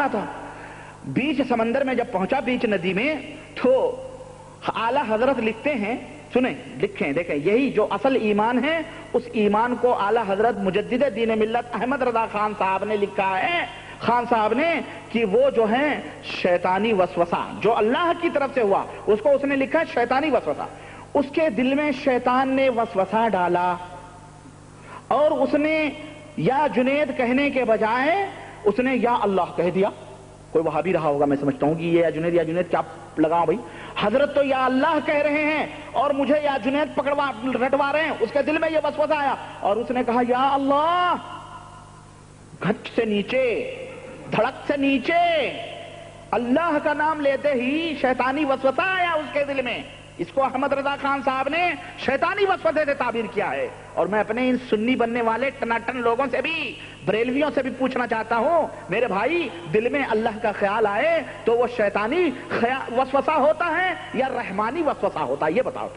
رہا تھا. بیچ سمندر میں جب پہنچا, بیچ ندی میں, تو اعلی حضرت لکھتے ہیں, سنیں لکھیں دیکھیں, یہی جو اصل ایمان ہے اس ایمان کو اعلی حضرت مجدد دین ملت احمد رضا خان صاحب نے لکھا ہے, خان صاحب نے, کہ وہ جو ہے شیطانی وسوسہ جو اللہ کی طرف سے ہوا اس کو اس نے لکھا ہے شیطانی وسوسہ. اس کے دل میں شیطان نے وسوسہ ڈالا اور اس نے یا جنید کہنے کے بجائے اس نے یا اللہ کہہ دیا. کوئی وہابی رہا ہوگا, میں سمجھتا ہوں کہ یہ یا جنید کیا لگاؤں بھائی, حضرت تو یا اللہ کہہ رہے ہیں اور مجھے یا جنید رٹوا رہے ہیں. اس کے دل میں یہ وسوسہ آیا اور اس نے کہا یا اللہ. گھٹ سے نیچے, دھڑک سے نیچے اللہ کا نام لیتے ہی شیطانی وسوسہ آیا اس کے دل میں. اس کو احمد رضا خان صاحب نے شیطانی وسوسے سے تعبیر کیا ہے. اور میں اپنے ان سنی بننے والے ٹناٹن لوگوں سے بھی, بریلویوں سے بھی پوچھنا چاہتا ہوں, میرے بھائی دل میں اللہ کا خیال آئے تو وہ شیطانی وسوسہ ہوتا ہے یا رحمانی وسوسہ ہوتا ہے, یہ بتاؤ.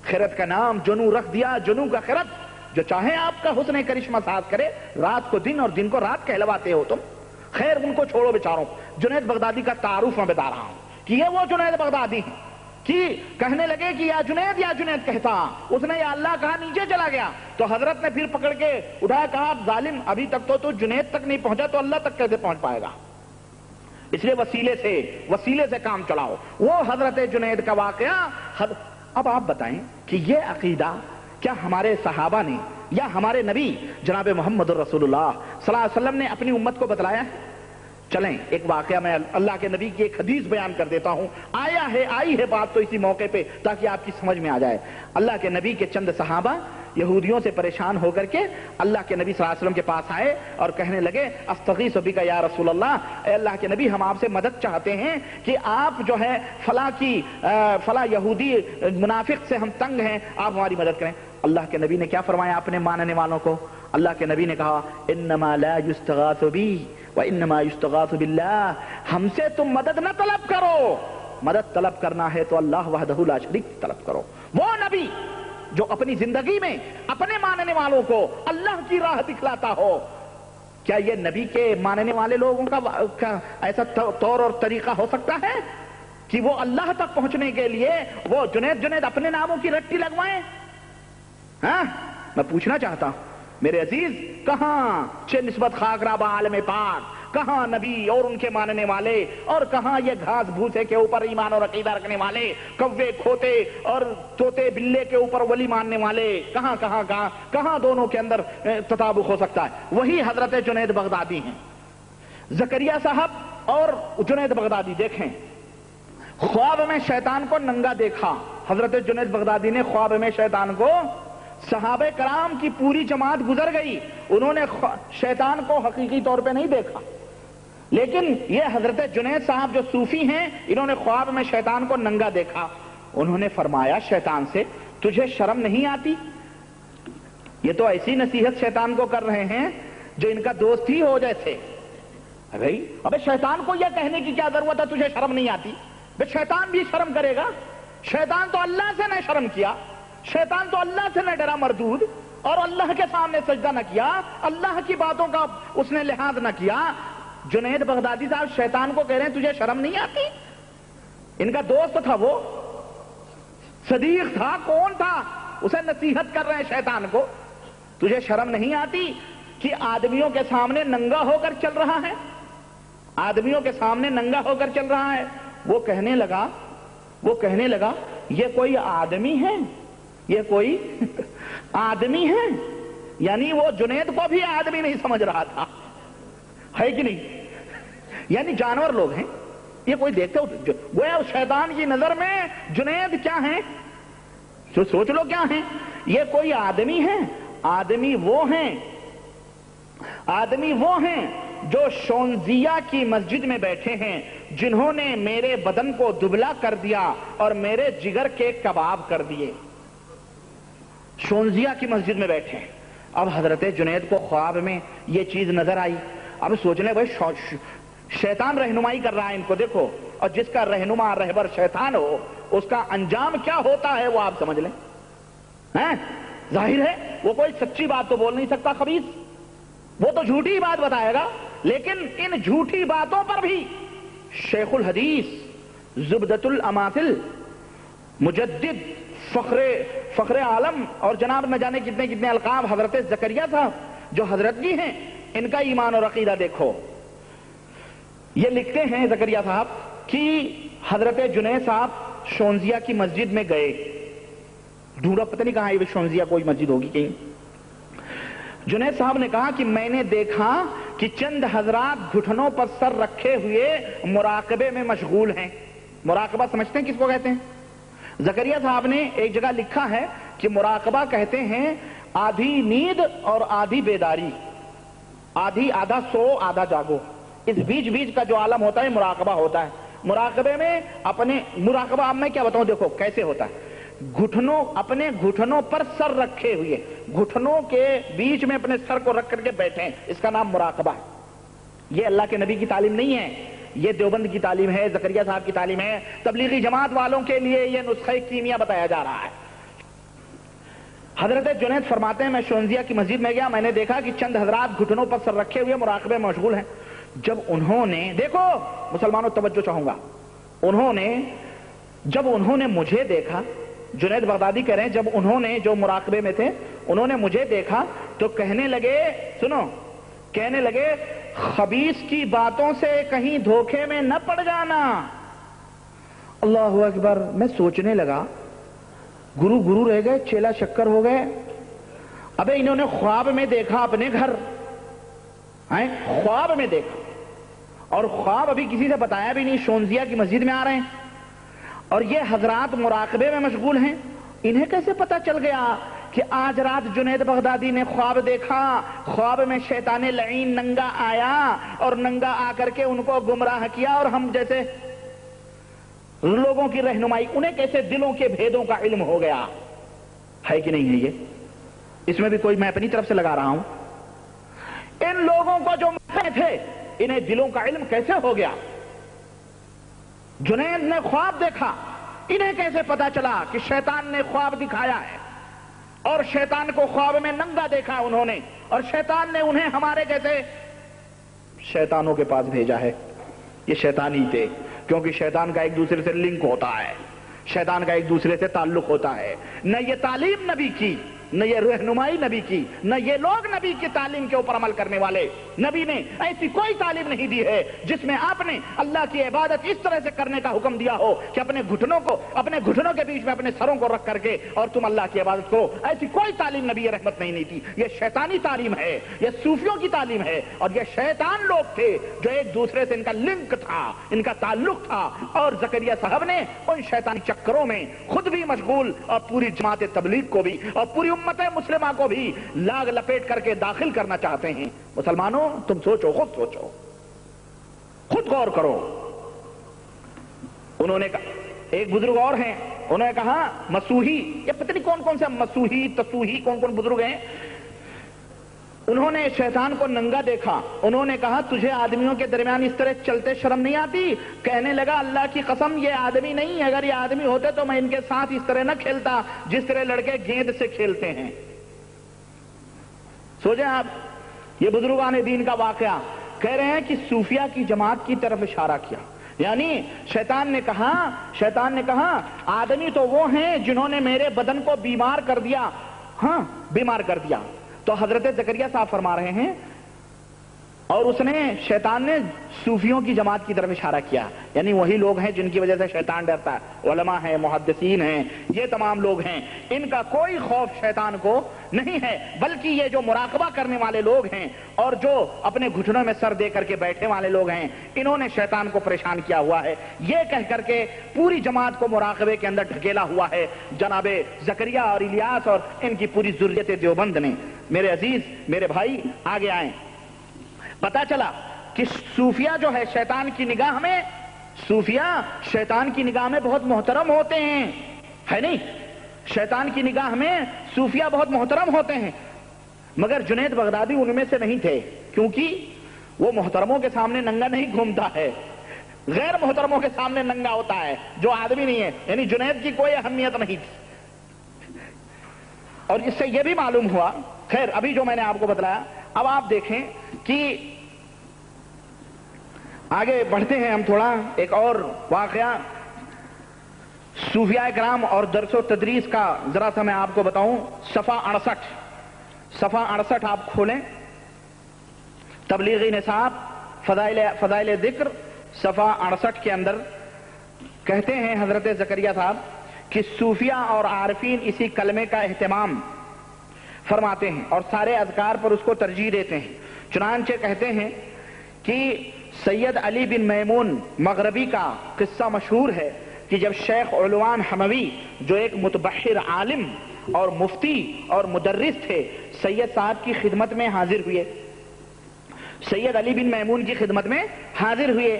خیرت کا نام جنو رکھ دیا, جنو کا خیرت. جو چاہے آپ کا حسن کرشمہ ساز کرے, رات کو دن اور دن کو رات کہلواتے ہو تم. خیر ان کو چھوڑو بیچاروں. جنید بغدادی کا تعارف میں بتا رہا ہوں کہ یہ وہ جنید بغدادی ہیں کہ کہنے لگے کہ یا جنید کہتا. اس نے یا اللہ کہا, نیچے چلا گیا. تو حضرت نے پھر پکڑ کے اٹھایا, کہا ظالم ابھی تک تو جنید تک نہیں پہنچا تو اللہ تک کیسے پہنچ پائے گا. اس لیے وسیلے سے کام چلاؤ. وہ حضرت جنید کا واقعہ. اب آپ بتائیں کہ یہ عقیدہ کیا ہمارے صحابہ نے یا ہمارے نبی جناب محمد رسول اللہ صلی اللہ علیہ وسلم نے اپنی امت کو بتلایا ہے؟ چلیں ایک واقعہ میں اللہ کے نبی کی ایک حدیث بیان کر دیتا ہوں. آئی ہے بات تو اسی موقع پہ تاکہ آپ کی سمجھ میں آ جائے. اللہ کے نبی کے چند صحابہ یہودیوں سے پریشان ہو کر کے اللہ کے نبی صلی اللہ علیہ وسلم کے پاس آئے اور کہنے لگے استغیث بک یا رسول اللہ, اے اللہ کے نبی ہم آپ سے مدد چاہتے ہیں کہ آپ جو ہے فلاں یہودی منافق سے ہم تنگ ہیں, آپ ہماری مدد کریں. اللہ کے نبی نے کیا فرمایا اپنے ماننے والوں کو؟ اللہ کے نبی نے کہا انما لا یستغاث بی وانما یستغاث باللہ. ہم سے تم مدد نہ طلب کرو, مدد طلب کرنا ہے تو اللہ وحدہ لا شریک طلب کرو. وہ نبی جو اپنی زندگی میں اپنے ماننے والوں کو اللہ کی راہ دکھلاتا ہو, کیا یہ نبی کے ماننے والے لوگوں کا ایسا طور اور طریقہ ہو سکتا ہے کہ وہ اللہ تک پہنچنے کے لیے وہ جنید اپنے ناموں کی رٹی لگوائیں؟ ہاں, میں پوچھنا چاہتا ہوں میرے عزیز, کہاں چھ نسبت خاک رابہ عالم پاک, کہاں نبی اور ان کے ماننے والے, اور کہاں یہ گھاس بھوسے کے اوپر ایمان اور عقیدہ رکھنے والے, کوے کھوتے اور طوطے بلے کے اوپر ولی ماننے والے, کہاں دونوں کے اندر تطابق ہو سکتا ہے؟ وہی حضرت جنید بغدادی ہیں. زکریا صاحب اور جنید بغدادی دیکھیں, خواب میں شیطان کو ننگا دیکھا. حضرت جنید بغدادی نے خواب میں شیطان کو, صحابہ کرام کی پوری جماعت گزر گئی, انہوں نے شیطان کو حقیقی طور پہ نہیں دیکھا, لیکن یہ حضرت جنید صاحب جو صوفی ہیں انہوں نے خواب میں شیطان کو ننگا دیکھا. انہوں نے فرمایا شیطان سے, تجھے شرم نہیں آتی؟ یہ تو ایسی نصیحت شیطان کو کر رہے ہیں جو ان کا دوست ہی ہو جیسے. بھائی ابے شیطان کو یہ کہنے کی کیا ضرورت ہے تجھے شرم نہیں آتی؟ بھائی شیطان بھی شرم کرے گا. شیطان تو اللہ سے نہ شرم کیا, شیطان تو اللہ سے نہ ڈرا مردود, اور اللہ کے سامنے سجدہ نہ کیا, اللہ کی باتوں کا اس نے لحاظ نہ کیا. جنید بغدادی صاحب شیطان کو کہہ رہے ہیں تجھے شرم نہیں آتی؟ ان کا دوست تھا, وہ صدیق تھا, کون تھا, اسے نصیحت کر رہے ہیں شیطان کو, تجھے شرم نہیں آتی کہ آدمیوں کے سامنے ننگا ہو کر چل رہا ہے, آدمیوں کے سامنے ننگا ہو کر چل رہا ہے. وہ کہنے لگا یہ کوئی آدمی ہے, یہ کوئی آدمی ہے. یعنی وہ جنید کو بھی آدمی نہیں سمجھ رہا تھا, ہے کہ نہیں؟ یعنی جانور لوگ ہیں یہ, کوئی دیکھتے ہو گویا شیطان کی نظر میں جنید کیا ہیں, سوچ لو کیا ہیں, یہ کوئی آدمی ہے. آدمی وہ ہیں جو شونزیہ کی مسجد میں بیٹھے ہیں, جنہوں نے میرے بدن کو دبلا کر دیا اور میرے جگر کے کباب کر دیے. شونزیہ کی مسجد میں بیٹھے ہیں. اب حضرت جنید کو خواب میں یہ چیز نظر آئی. اب سوچ لیں بھائی شیطان رہنمائی کر رہا ہے ان کو, دیکھو, اور جس کا رہنما رہبر شیطان ہو اس کا انجام کیا ہوتا ہے وہ آپ سمجھ لیں. ظاہر ہے وہ کوئی سچی بات تو بول نہیں سکتا خبیث, وہ تو جھوٹی بات بتائے گا. لیکن ان جھوٹی باتوں پر بھی شیخ الحدیث زبدۃ الاماثل مجدد فخر عالم اور جناب نہ جانے کتنے کتنے القاب حضرت زکریا صاحب جو حضرت جی ہیں، ان کا ایمان اور عقیدہ دیکھو. یہ لکھتے ہیں زکریا صاحب کہ حضرت جنید صاحب شونزیہ کی مسجد میں گئے. ڈھونڈا پتہ نہیں کہاں یہ شونزیہ کوئی مسجد ہوگی کہیں. جنید صاحب نے کہا کہ میں نے دیکھا کہ چند حضرات گھٹنوں پر سر رکھے ہوئے مراقبے میں مشغول ہیں. مراقبہ سمجھتے ہیں کس کو کہتے ہیں؟ زکریا صاحب نے ایک جگہ لکھا ہے کہ مراقبہ کہتے ہیں آدھی نیند اور آدھی بیداری، آدھا سو آدھا جاگو، اس بیچ کا جو عالم ہوتا ہے مراقبہ ہوتا ہے. مراقبے میں مراقبہ اب میں کیا بتاؤں، دیکھو کیسے ہوتا ہے. اپنے گھٹنوں پر سر رکھے ہوئے، گھٹنوں کے بیچ میں اپنے سر کو رکھ کر کے بیٹھے ہیں، اس کا نام مراقبہ ہے. یہ اللہ کے نبی کی تعلیم نہیں ہے، یہ دیوبند کی تعلیم ہے، زکریا صاحب کی تعلیم ہے. تبلیغی جماعت والوں کے لیے یہ نسخہ کیمیا بتایا جا رہا ہے. حضرت جنید فرماتے ہیں میں شونزیہ کی مسجد میں گیا، میں نے دیکھا کہ چند حضرات گھٹنوں پر سر رکھے ہوئے مراقبے میں مشغول ہیں. جب انہوں نے، دیکھو مسلمانوں توجہ چاہوں گا، جب انہوں نے مجھے دیکھا، جنید بغدادی کہہ رہے ہیں جب انہوں نے جو مراقبے میں تھے انہوں نے مجھے دیکھا تو کہنے لگے خبیث کی باتوں سے کہیں دھوکے میں نہ پڑ جانا. اللہ اکبر. میں سوچنے لگا گرو رہ گئے، چیلا شکر ہو گئے. ابے انہوں نے خواب میں دیکھا اپنے گھر، خواب میں دیکھا، اور خواب ابھی کسی سے بتایا بھی نہیں، شونزیہ کی مسجد میں آ رہے ہیں اور یہ حضرات مراقبے میں مشغول ہیں. انہیں کیسے پتا چل گیا کہ آج رات جنید بغدادی نے خواب دیکھا، خواب میں شیطان لعین ننگا آیا اور ننگا آ کر کے ان کو گمراہ کیا، اور ہم جیسے لوگوں کی رہنمائی، انہیں کیسے دلوں کے بھیدوں کا علم ہو گیا؟ ہے کہ نہیں ہے؟ یہ اس میں بھی کوئی میں اپنی طرف سے لگا رہا ہوں. ان لوگوں کو جو مکھے تھے انہیں دلوں کا علم کیسے ہو گیا؟ جنید نے خواب دیکھا، انہیں کیسے پتا چلا کہ شیطان نے خواب دکھایا ہے اور شیطان کو خواب میں ننگا دیکھا انہوں نے، اور شیطان نے انہیں ہمارے جیسے شیطانوں کے پاس بھیجا ہے. یہ شیطان ہی تھے، کیونکہ شیطان کا ایک دوسرے سے لنک ہوتا ہے، شیطان کا ایک دوسرے سے تعلق ہوتا ہے. نہ یہ تعلیم نبی کی، نہ یہ رہنمائی نبی کی، نہ یہ لوگ نبی کی تعلیم کے اوپر عمل کرنے والے. نبی نے ایسی کوئی تعلیم نہیں دی ہے جس میں آپ نے اللہ کی عبادت اس طرح سے کرنے کا حکم دیا ہو کہ اپنے گھٹنوں کے بیچ میں اپنے سروں کو رکھ کر کے اور تم اللہ کی عبادت کرو. ایسی کوئی تعلیم نبی رحمت نہیں تھی. یہ شیطانی تعلیم ہے، یہ صوفیوں کی تعلیم ہے، اور یہ شیطان لوگ تھے جو ایک دوسرے سے ان کا لنک تھا، ان کا تعلق تھا. اور زکریا صاحب نے ان شیطانی چکروں میں خود بھی مشغول اور پوری جماعت تبلیغ کو بھی اور پوری امت مسلمہ کو بھی لاگ لپیٹ کر کے داخل کرنا چاہتے ہیں. مسلمانوں تم سوچو، خود سوچو، خود غور کرو. انہوں نے کہا، ایک بزرگ اور ہیں، انہوں نے کہا مسوحی، یہ پتہ نہیں کون سے مسوحی تسوحی کون بزرگ ہیں، انہوں نے شیطان کو ننگا دیکھا. انہوں نے کہا تجھے آدمیوں کے درمیان اس طرح چلتے شرم نہیں آتی؟ کہنے لگا اللہ کی قسم یہ آدمی نہیں، اگر یہ آدمی ہوتے تو میں ان کے ساتھ اس طرح نہ کھیلتا جس طرح لڑکے گیند سے کھیلتے ہیں. سوچیں آپ، یہ بزرگان دین کا واقعہ کہہ رہے ہیں کہ صوفیہ کی جماعت کی طرف اشارہ کیا. یعنی شیطان نے کہا آدمی تو وہ ہیں جنہوں نے میرے بدن کو بیمار کر دیا. ہاں بیمار کر دیا. تو حضرت زکریا صاحب فرما رہے ہیں، اور شیطان نے صوفیوں کی جماعت کی طرف اشارہ کیا. یعنی وہی لوگ ہیں جن کی وجہ سے شیطان ڈرتا ہے. علماء ہیں، محدثین ہیں، یہ تمام لوگ ہیں، ان کا کوئی خوف شیطان کو نہیں ہے، بلکہ یہ جو مراقبہ کرنے والے لوگ ہیں اور جو اپنے گھٹنوں میں سر دے کر کے بیٹھنے والے لوگ ہیں، انہوں نے شیطان کو پریشان کیا ہوا ہے. یہ کہہ کر کے پوری جماعت کو مراقبے کے اندر ڈھکیلا ہوا ہے جناب زکریا اور الیاس اور ان کی پوری ذریت دیوبند نے. میرے عزیز، میرے بھائی آگے آئیں. پتا چلا کہ صوفیہ جو ہے شیطان کی نگاہ میں بہت محترم ہوتے ہیں، ہے نہیں؟ شیطان کی نگاہ میں صوفیہ بہت محترم ہوتے ہیں، مگر جنید بغدادی ان میں سے نہیں تھے، کیونکہ وہ محترموں کے سامنے ننگا نہیں گھومتا ہے، غیر محترموں کے سامنے ننگا ہوتا ہے جو آدمی نہیں ہے. یعنی جنید کی کوئی اہمیت نہیں تھی. اور اس سے یہ بھی معلوم ہوا، خیر ابھی جو میں نے آپ کو بتلایا، اب آپ دیکھیں کہ آگے بڑھتے ہیں ہم تھوڑا، ایک اور واقعہ صوفیاء کرام اور درس و تدریس کا ذرا سا میں آپ کو بتاؤں۔ صفحہ 68 آپ کھولیں، تبلیغی نصاب فضائل ذکر صفحہ 68 کے اندر کہتے ہیں حضرت زکریا صاحب کہ صوفیاء اور عارفین اسی کلمے کا اہتمام فرماتے ہیں اور سارے اذکار پر اس کو ترجیح دیتے ہیں۔ چنانچہ کہتے ہیں کہ سید علی بن میمون مغربی کا قصہ مشہور ہے کہ جب شیخ علوان حموی جو ایک متبحر عالم اور مفتی اور مدرس تھے سید صاحب کی خدمت میں حاضر ہوئے، سید علی بن میمون کی خدمت میں حاضر ہوئے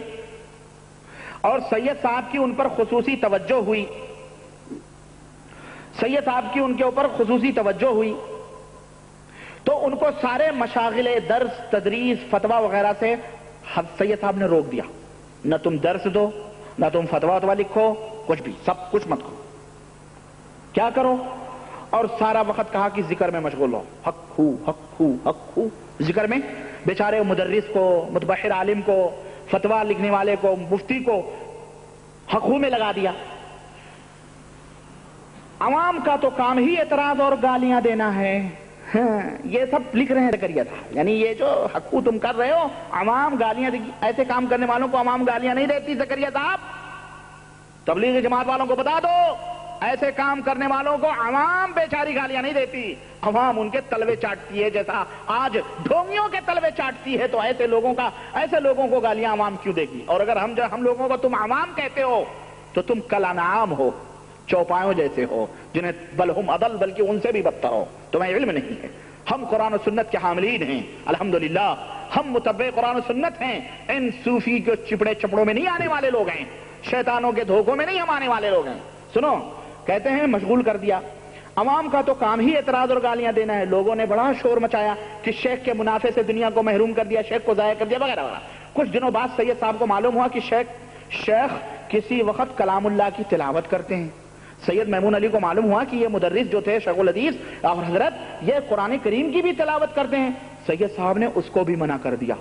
اور سید صاحب کی ان پر خصوصی توجہ ہوئی، سید صاحب کی ان کے اوپر خصوصی توجہ ہوئی تو ان کو سارے مشاغل درس تدریس فتویٰ وغیرہ سے سید صاحب نے روک دیا، نہ تم درس دو نہ تم فتویٰ لکھو، کچھ بھی، سب کچھ مت کرو، کیا کرو؟ اور سارا وقت کہا کہ ذکر میں مشغول ہو، حق ہو ذکر میں۔ بیچارے مدرس کو، متبحر عالم کو، فتویٰ لکھنے والے کو، مفتی کو حق ہو میں لگا دیا۔ عوام کا تو کام ہی اعتراض اور گالیاں دینا ہے، یہ سب لکھ رہے ہیں زکریا صاحب، یعنی یہ جو حقو تم کر رہے ہو عوام گالیاں دے گی۔ ایسے کام کرنے والوں کو عوام گالیاں نہیں دیتی زکریا صاحب، تبلیغی جماعت والوں کو بتا دو ایسے کام کرنے والوں کو عوام بیچاری گالیاں نہیں دیتی، عوام ان کے تلوے چاٹتی ہے، جیسا آج ڈھونگیوں کے تلوے چاٹتی ہے، تو ایسے لوگوں کو گالیاں عوام کیوں دے گی؟ اور اگر ہم لوگوں کو تم عوام کہتے ہو تو تم کل انعام ہو، چوپایوں جیسے ہو، جنہیں بل ہم اضل، بلکہ ان سے بھی بدتر ہو، تمہیں علم نہیں ہے۔ ہم قرآن و سنت کے حاملین ہیں الحمدللہ، ہم متبع قرآن و سنت ہیں، ان صوفی کے چپڑے چپڑوں میں نہیں آنے والے لوگ ہیں، شیطانوں کے دھوکوں میں نہیں ہم آنے والے لوگ ہیں۔ سنو، کہتے ہیں مشغول کر دیا، عوام کا تو کام ہی اعتراض اور گالیاں دینا ہے۔ لوگوں نے بڑا شور مچایا کہ شیخ کے منافع سے دنیا کو محروم کر دیا، شیخ کو ضائع کر دیا وغیرہ وغیرہ۔ کچھ دنوں بعد سید صاحب کو معلوم ہوا کہ شیخ کسی وقت کلام اللہ کی تلاوت کرتے ہیں۔ سید میمون علی کو معلوم ہوا کہ یہ مدرس جو تھے شیخ الحدیث اور حضرت یہ قرآن کریم کی بھی تلاوت کرتے ہیں۔ سید صاحب نے اس کو بھی منع کر دیا،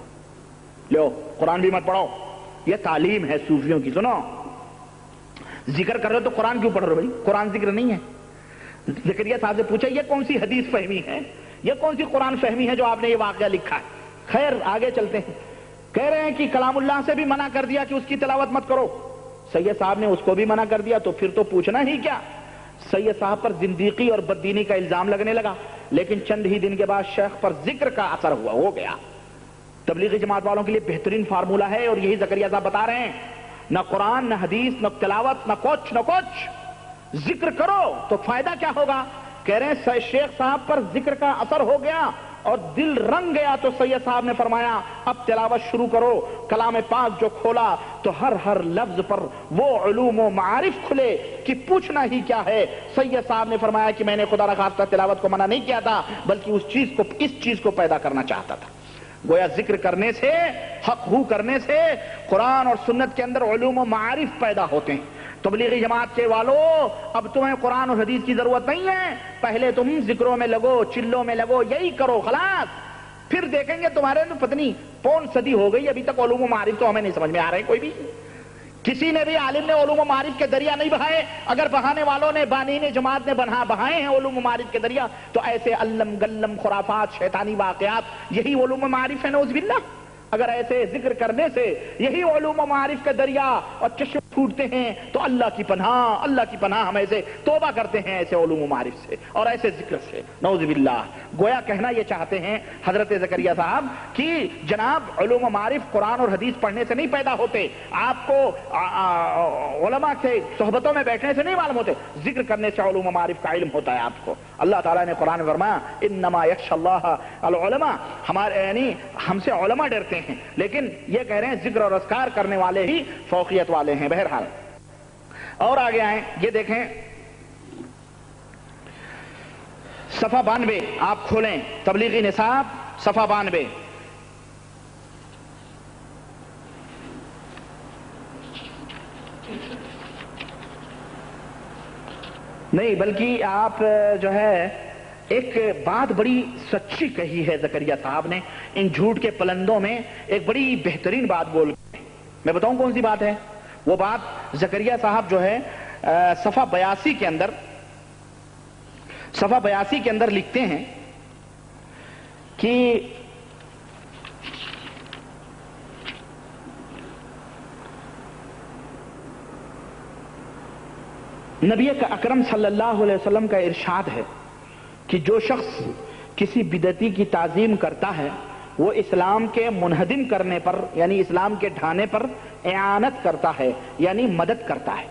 لو قرآن بھی مت پڑھو، یہ تعلیم ہے صوفیوں کی۔ سنو، ذکر کر رہے ہو تو قرآن کیوں پڑھ رہے ہو بھائی؟ قرآن ذکر نہیں ہے۔ زکریا صاحب سے پوچھا یہ کون سی حدیث فہمی ہے، یہ کون سی قرآن فہمی ہے جو آپ نے یہ واقعہ لکھا ہے؟ خیر آگے چلتے ہیں، کہہ رہے ہیں کہ کلام اللہ سے بھی منع کر دیا کہ اس کی تلاوت مت کرو۔ سید صاحب نے اس کو بھی منع کر دیا، تو پھر تو پوچھنا ہی کیا۔ سید صاحب پر زندیقی اور بددینی کا الزام لگنے لگا، لیکن چند ہی دن کے بعد شیخ پر ذکر کا اثر ہو گیا۔ تبلیغی جماعت والوں کے لیے بہترین فارمولہ ہے اور یہی زکریا صاحب بتا رہے ہیں، نہ قرآن نہ حدیث نہ تلاوت نہ کچھ ذکر کرو تو فائدہ کیا ہوگا؟ کہہ رہے ہیں شیخ صاحب پر ذکر کا اثر ہو گیا اور دل رنگ گیا، تو سید صاحب نے فرمایا اب تلاوت شروع کرو۔ کلام پاک جو کھولا تو ہر لفظ پر وہ علوم و معارف کھلے کہ پوچھنا ہی کیا ہے۔ سید صاحب نے فرمایا کہ میں نے خدا نخواستہ تلاوت کو منع نہیں کیا تھا، بلکہ اس چیز کو پیدا کرنا چاہتا تھا۔ گویا ذکر کرنے سے، حق ہو کرنے سے قرآن اور سنت کے اندر علوم و معارف پیدا ہوتے ہیں۔ تبلیغی جماعت کے والو، اب تمہیں قرآن اور حدیث کی ضرورت نہیں ہے، پہلے تم ذکروں میں لگو، چلوں میں لگو، یہی کرو خلاص، پھر دیکھیں گے تمہارے پتنی پون صدی ہو گئی ابھی تک علوم و معارف تو ہمیں نہیں سمجھ میں آ رہے کوئی بھی۔ کسی نے بھی عالم نے علوم و معارف کے دریا نہیں بہائے، اگر بہانے والوں نے بانین جماعت نے بہائے ہیں علوم و معارف کے دریا تو ایسے علم گلم خرافات شیطانی واقعات یہی علوم و معارف ہے نعوذ باللہ۔ اگر ایسے ذکر کرنے سے یہی علوم و معارف کے دریا اور چشم پھوٹتے ہیں تو اللہ کی پناہ ہم ایسے توبہ کرتے ہیں ایسے علوم و معارف سے اور ایسے ذکر سے نعوذ باللہ۔ گویا کہنا یہ چاہتے ہیں حضرت زکریا صاحب کہ جناب علوم و معارف قرآن اور حدیث پڑھنے سے نہیں پیدا ہوتے، آپ کو علماء کے صحبتوں میں بیٹھنے سے نہیں معلوم ہوتے، ذکر کرنے سے علوم و معارف کا علم ہوتا ہے آپ کو۔ اللہ تعالیٰ نے قرآن میں فرمایا انما یخشی اللہ العلماء، ہمارے یعنی ہم سے علماء ڈرتے ہیں، لیکن یہ کہہ رہے ہیں ذکر اور اذکار کرنے والے ہی فوقیت والے ہیں۔ بہرحال اور آگے آئیں، یہ دیکھیں صفحہ 92 آپ کھولیں، تبلیغی نصاب صفحہ 92۔ نہیں بلکہ آپ جو ہے ایک بات بڑی سچی کہی ہے زکریا صاحب نے، ان جھوٹ کے پلندوں میں ایک بڑی بہترین بات بول میں بتاؤں کون سی بات ہے؟ وہ بات زکریا صاحب جو ہے صفحہ 82 کے اندر لکھتے ہیں کہ نبی اکرم صلی اللہ علیہ وسلم کا ارشاد ہے کہ جو شخص کسی بدعتی کی تعظیم کرتا ہے وہ اسلام کے منہدم کرنے پر یعنی اسلام کے ڈھانے پر اعانت کرتا ہے یعنی مدد کرتا ہے۔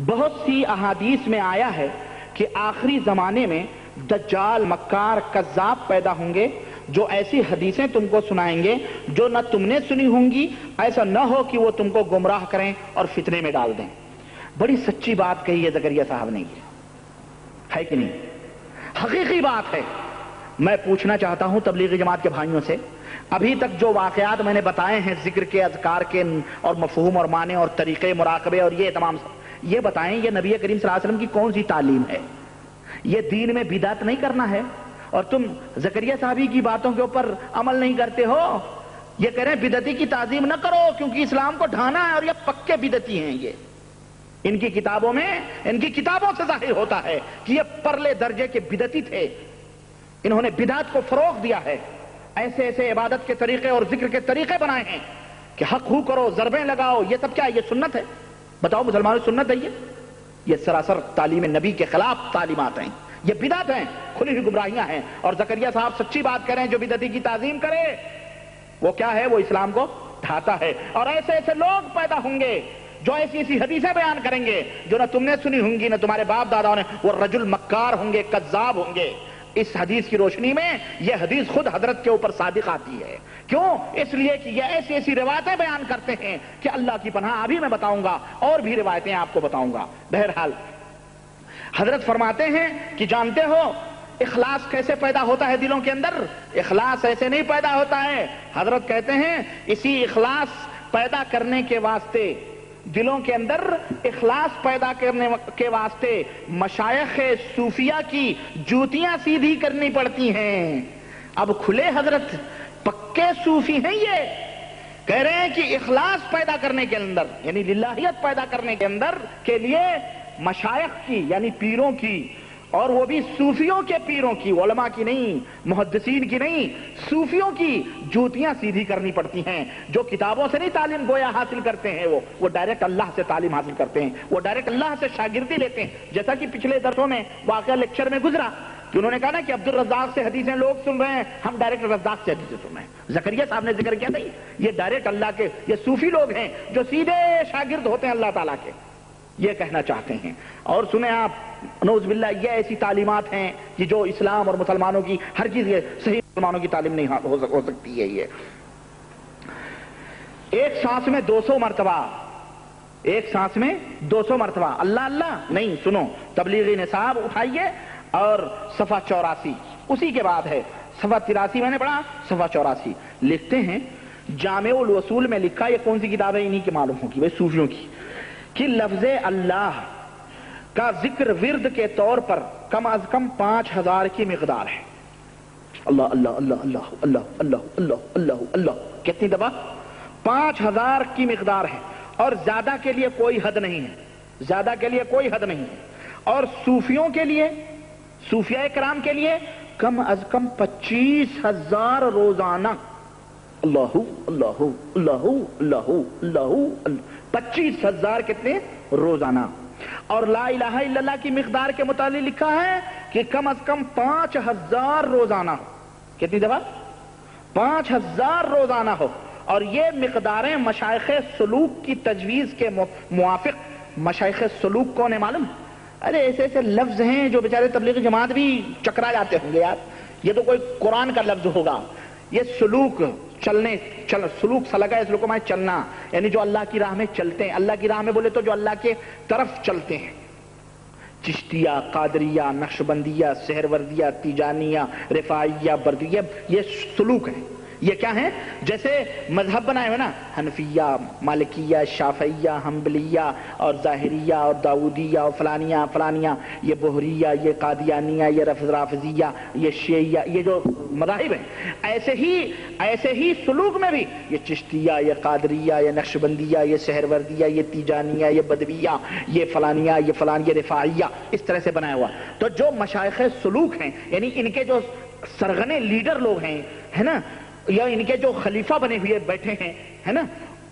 بہت سی احادیث میں آیا ہے کہ آخری زمانے میں دجال، مکار، کذاب پیدا ہوں گے جو ایسی حدیثیں تم کو سنائیں گے جو نہ تم نے سنی ہوں گی، ایسا نہ ہو کہ وہ تم کو گمراہ کریں اور فتنے میں ڈال دیں۔ بڑی سچی بات کہی ہے زکریا صاحب نے، ہے کہ نہیں؟ حقیقی بات ہے۔ میں پوچھنا چاہتا ہوں تبلیغی جماعت کے بھائیوں سے، ابھی تک جو واقعات میں نے بتائے ہیں ذکر کے، اذکار کے اور مفہوم اور معنی اور طریقے مراقبے اور یہ تمام یہ بتائیں یہ نبی کریم صلی اللہ علیہ وسلم کی کون سی تعلیم ہے؟ یہ دین میں بدعت نہیں کرنا ہے، اور تم زکریا صاحبی کی باتوں کے اوپر عمل نہیں کرتے ہو۔ یہ کہہ رہے ہیں بدعتی کی تعظیم نہ کرو کیونکہ اسلام کو ڈھانا ہے، اور یہ پکے بدعتی ہیں۔ یہ ان کی کتابوں میں، ان کی کتابوں سے ظاہر ہوتا ہے کہ یہ پرلے درجے کے بدعتی تھے۔ انہوں نے بدعت کو فروغ دیا ہے، ایسے ایسے عبادت کے طریقے اور ذکر کے طریقے بنائے ہیں کہ حق ہو کرو، ضربیں لگاؤ، یہ سب کیا ہے؟ یہ سنت ہے؟ بتاؤ مسلمانوں، سنت ہے یہ سراسر تعلیم نبی کے خلاف تعلیمات ہیں، یہ بدعت ہیں، کھلی ہوئی گمراہیاں ہیں۔ اور زکریا صاحب سچی بات کہہ رہے ہیں، جو بدعتی کی تعظیم کرے وہ کیا ہے؟ وہ اسلام کو ڈھاتا ہے۔ اور ایسے ایسے لوگ پیدا ہوں گے جو ایسی ایسی حدیثیں بیان کریں گے جو نہ تم نے سنی ہوں گی نہ تمہارے باپ داداؤں نے، وہ رجل مکار ہوں گے، کذاب ہوں گے۔ اس حدیث کی روشنی میں یہ حدیث خود حضرت کے اوپر صادق آتی ہے۔ کیوں؟ اس لیے کہ یہ ایسی ایسی روایتیں بیان کرتے ہیں کہ اللہ کی پناہ ابھی میں بتاؤں گا، اور بھی روایتیں آپ کو بتاؤں گا۔ بہرحال حضرت فرماتے ہیں کہ جانتے ہو اخلاص کیسے پیدا ہوتا ہے دلوں کے اندر؟ اخلاص ایسے نہیں پیدا ہوتا ہے۔ حضرت کہتے ہیں اسی اخلاص پیدا کرنے کے واسطے، دلوں کے اندر اخلاص پیدا کرنے کے واسطے مشائخ صوفیہ کی جوتیاں سیدھی کرنی پڑتی ہیں۔ اب کھلے حضرت پکے صوفی ہیں، یہ کہہ رہے ہیں کہ اخلاص پیدا کرنے کے اندر یعنی للہیت پیدا کرنے کے اندر کے لیے مشائخ کی یعنی پیروں کی، اور وہ بھی صوفیوں کے پیروں کی، علماء کی نہیں، محدثین کی نہیں، صوفیوں کی جوتیاں سیدھی کرنی پڑتی ہیں۔ جو کتابوں سے نہیں تعلیم گویا حاصل کرتے ہیں، وہ ڈائریکٹ اللہ سے تعلیم حاصل کرتے ہیں، وہ ڈائریکٹ اللہ سے شاگردی لیتے ہیں۔ جیسا کہ پچھلے درسوں میں واقعہ لیکچر میں گزرا کہ انہوں نے کہا نا کہ عبد الرزاق سے حدیثیں لوگ سن رہے ہیں، ہم ڈائریکٹ رزاق سے حدیثیں سن رہے ہیں۔ زکریا صاحب نے ذکر کیا نہیں، یہ ڈائریکٹ اللہ کے، یہ صوفی لوگ ہیں جو سیدھے شاگرد ہوتے ہیں اللہ تعالیٰ کے، یہ کہنا چاہتے ہیں۔ اور سنیں آپ، نعوذ باللہ، یہ ایسی تعلیمات ہیں کہ جو اسلام اور مسلمانوں کی ہر چیز، یہ صحیح مسلمانوں کی تعلیم نہیں ہو سکتی ہے۔ یہ ایک سانس میں 200 مرتبہ، ایک سانس میں 200 مرتبہ اللہ اللہ نہیں، سنو، تبلیغی نصاب اٹھائیے اور صفحہ 84 اسی کے بعد ہے، صفحہ 83 میں نے پڑھا، صفحہ 84 لکھتے ہیں، جامع الوصول میں لکھا، یہ کون سی کتاب ہے؟ انہی کی معلوم ہوگی بھائی، صوفیوں کی، کہ لفظ اللہ کا ذکر ورد کے طور پر کم از کم 5000 کی مقدار ہے۔ اللہ اللہ اللہ اللہ اللہ اللہ اللہ اللہ اللہ، کتنی دفعہ؟ 5000 کی مقدار ہے، اور زیادہ کے لیے کوئی حد نہیں ہے، زیادہ کے لیے کوئی حد نہیں ہے۔ اور صوفیوں کے لیے، صوفیاء کرام کے لیے کم از کم 25000 روزانہ۔ اللہ اللہ اللہ اللہ اللہ، 25000 کتنے؟ روزانہ۔ اور لا الہ الا اللہ کی مقدار کے متعلق لکھا ہے کہ کم از کم 5000 روزانہ ہو۔ کتنی دفعہ؟ 5000 روزانہ ہو۔ اور یہ مقداریں مشائخ سلوک کی تجویز کے موافق، مشائخ سلوک کون ہے معلوم؟ ارے ایسے ایسے لفظ ہیں جو بیچارے تبلیغی جماعت بھی چکرا جاتے ہوں گے یار، یہ تو کوئی قرآن کا لفظ ہوگا۔ یہ سلوک، سلوک سلگا اسلوک میں چلنا، یعنی جو اللہ کی راہ میں چلتے ہیں۔ اللہ کی راہ میں بولے تو جو اللہ کے طرف چلتے ہیں، چشتیہ، قادریہ، نقشبندیہ، سہروردیہ، تیجانیہ، رفاعیہ، بردیہ، یہ سلوک ہیں، یہ کیا ہیں؟ جیسے مذہب بنائے ہوئے نا، حنفیہ، مالکیہ، شافعیہ، حنبلیہ اور ظاہریہ اور داؤدیہ اور فلانیہ، یہ بہریہ، یہ قادیانیہ، یہ رافضیہ، یہ شیعیہ، یہ جو مذاہب ہیں، ایسے ہی سلوک میں بھی یہ چشتیہ، یہ قادریہ، یہ نقشبندیہ، یہ سہروردیہ، یہ تیجانیہ، یہ بدویہ، یہ فلانیہ، یہ رفاعیہ، اس طرح سے بنایا ہوا۔ تو جو مشائخ سلوک ہیں، یعنی ان کے جو سرغنے لیڈر لوگ ہیں، ہے نا، یا ان کے جو خلیفہ بنے ہوئے بیٹھے ہیں، ہے نا،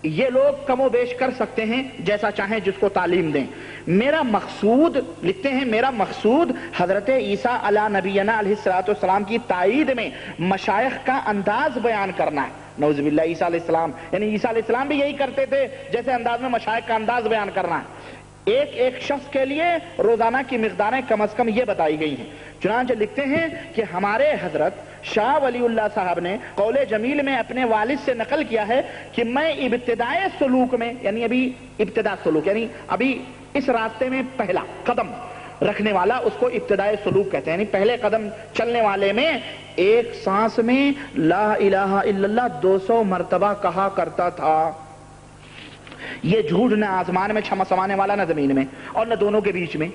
یہ لوگ کم و بیش کر سکتے ہیں جیسا چاہیں، جس کو تعلیم دیں۔ میرا مقصود، لکھتے ہیں، میرا مقصود حضرت عیسیٰ علی نبینا علیہ الصلوۃ والسلام کی تائید میں مشائخ کا انداز بیان کرنا ہے۔ نعوذ باللہ، عیسیٰ علیہ السلام، یعنی عیسیٰ علیہ السلام بھی یہی کرتے تھے جیسے انداز میں مشائخ کا انداز بیان کرنا ہے۔ ایک شخص کے لیے روزانہ کی مقداریں کم از کم یہ بتائی گئی ہیں۔ چنانچہ لکھتے ہیں کہ ہمارے حضرت شاہ ولی اللہ صاحب نے قول جمیل میں اپنے والد سے نقل کیا ہے کہ میں ابتدائے سلوک میں، یعنی ابھی ابتدا سلوک، یعنی ابھی اس راستے میں پہلا قدم رکھنے والا، اس کو ابتدائے سلوک کہتے ہیں، یعنی پہلے قدم چلنے والے میں ایک سانس میں لا الہ الا اللہ 200 مرتبہ کہا کرتا تھا۔ یہ جھوٹ نہ آسمان میں سمانے والا، نہ زمین میں، اور نہ دونوں کے بیچ میں۔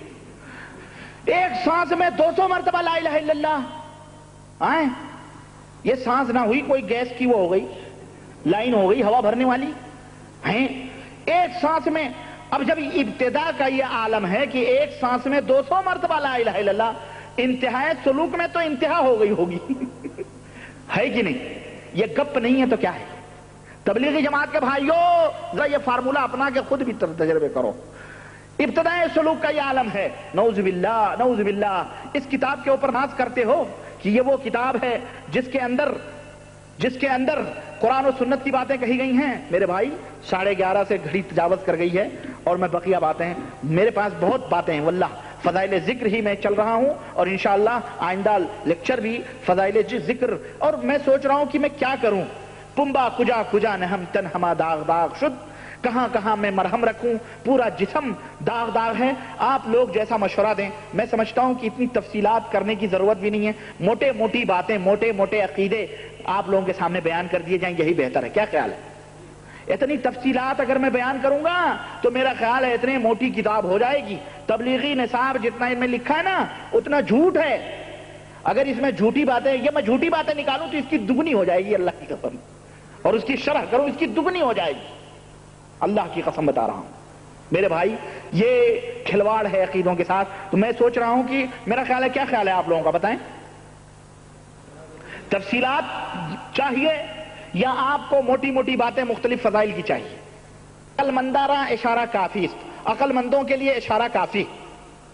ایک سانس میں 200 مرتبہ لا الہ الا اللہ۔ یہ سانس نہ ہوئی، کوئی گیس کی وہ ہو گئی، لائن ہو گئی ہوا بھرنے والی ہیں، ایک سانس میں۔ اب جب ابتدا کا یہ عالم ہے کہ ایک سانس میں 200 مرتبہ لا الہ الا اللہ، انتہائی سلوک میں تو انتہا ہو گئی ہوگی ہے کہ نہیں؟ یہ گپ نہیں ہے تو کیا ہے؟ تبلیغی جماعت کے بھائیوں، ذرا یہ فارمولہ اپنا کے خود بھی تجربے کرو۔ ابتدائی سلوک کا یہ عالم ہے۔ نعوذ باللہ، نعوذ باللہ۔ اس کتاب کے اوپر ناز کرتے ہو کہ یہ وہ کتاب ہے جس کے اندر قرآن و سنت کی باتیں کہی گئی ہیں۔ میرے بھائی 11:30 سے گھڑی تجاوز کر گئی ہے اور میں بقیہ باتیں، میرے پاس بہت باتیں ہیں واللہ، فضائل ذکر ہی میں چل رہا ہوں، اور انشاءاللہ آئندہ لیکچر بھی فضائل ذکر، اور میں سوچ رہا ہوں کہ میں کیا کروں۔ پنبا کجا کجا نہم تن ہما داغ داغ شد، کہاں کہاں میں مرہم رکھوں، پورا جسم داغ داغ ہے۔ آپ لوگ جیسا مشورہ دیں۔ میں سمجھتا ہوں کہ اتنی تفصیلات کرنے کی ضرورت بھی نہیں ہے، موٹے موٹی باتیں، موٹے موٹے عقیدے آپ لوگوں کے سامنے بیان کر دیے جائیں، یہی بہتر ہے۔ کیا خیال ہے؟ اتنی تفصیلات اگر میں بیان کروں گا تو میرا خیال ہے اتنی موٹی کتاب ہو جائے گی۔ تبلیغی نصاب جتنا ان میں لکھا ہے نا، اتنا جھوٹ ہے۔ اگر اس میں جھوٹی باتیں، یہ میں جھوٹی باتیں نکالوں تو اس کی دگنی ہو جائے گی، اللہ کی قسم، اور اس کی شرح کروں اس کی دگنی ہو جائے گی، اللہ کی قسم بتا رہا ہوں۔ میرے بھائی یہ کھلواڑ ہے عقیدوں کے ساتھ۔ تو میں سوچ رہا ہوں کہ میرا خیال ہے، کیا خیال ہے آپ لوگوں کا، بتائیں؟ تفصیلات چاہیے یا آپ کو موٹی موٹی باتیں مختلف فضائل کی چاہیے؟ عقل مندارہ اشارہ کافی، عقل مندوں کے لیے اشارہ کافی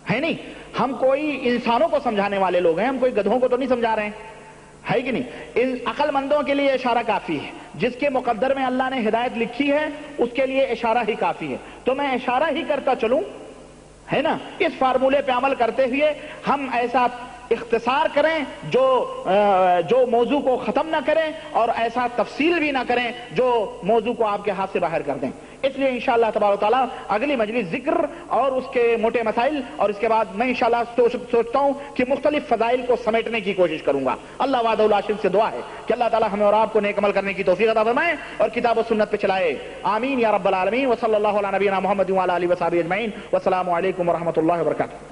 ہے نہیں۔ ہم کوئی انسانوں کو سمجھانے والے لوگ ہیں، ہم کوئی گدھوں کو تو نہیں سمجھا رہے ہیں، ہے کہ نہیں؟ ان عقل مندوں کے لیے اشارہ کافی ہے۔ جس کے مقدر میں اللہ نے ہدایت لکھی ہے اس کے لیے اشارہ ہی کافی ہے۔ تو میں اشارہ ہی کرتا چلوں، ہے نا، اس فارمولے پہ عمل کرتے ہوئے ہم ایسا اختصار کریں جو موضوع کو ختم نہ کریں، اور ایسا تفصیل بھی نہ کریں جو موضوع کو آپ کے ہاتھ سے باہر کر دیں۔ اس لیے انشاءاللہ تبارک و تعالیٰ اگلی مجلس ذکر اور اس کے موٹے مسائل، اور اس کے بعد میں انشاءاللہ سوچتا ہوں کہ مختلف فضائل کو سمیٹنے کی کوشش کروں گا۔ اللہ وحدہ لا شریک سے دعا ہے کہ اللہ تعالیٰ ہمیں اور آپ کو نیک عمل کرنے کی توفیق عطا فرمائے اور کتاب و سنت پہ چلائے، آمین یا رب العالمین۔ وصلی اللہ علی نبینا محمد وعلی آلہ وصحبہ اجمعین، والسلام علیکم ورحمۃ اللہ وبرکاتہ۔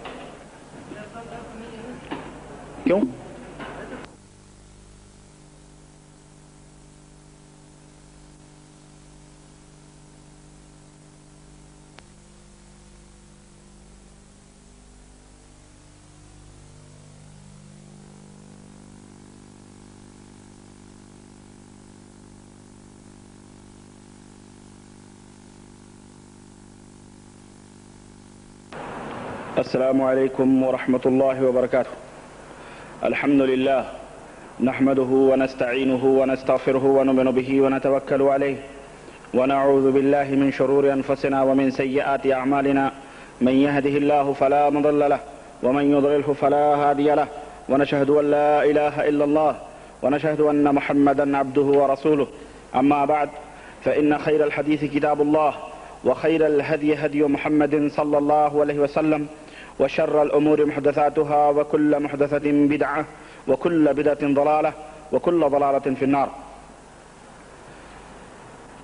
کیوں؟ السلام علیکم ورحمۃ اللہ وبرکاتہ۔ الحمد للہ نحمده ونستعینه ونستغفره ونؤمن به ونتوکل علیہ ونعوذ باللہ من شرور انفسنا ومن سیئات اعمالنا، من يهده الله فلا مضل له ومن يضلله فلا هادي له، ونشهد ان لا اله الا الله ونشهد ان محمدا عبده ورسوله، اما بعد فان خير الحديث كتاب الله وخير الهدي هدي محمد صلى الله عليه وسلم، وشر الأمور محدثاتها وكل محدثة بدعة وكل بدعة ضلالة وكل ضلالة في النار۔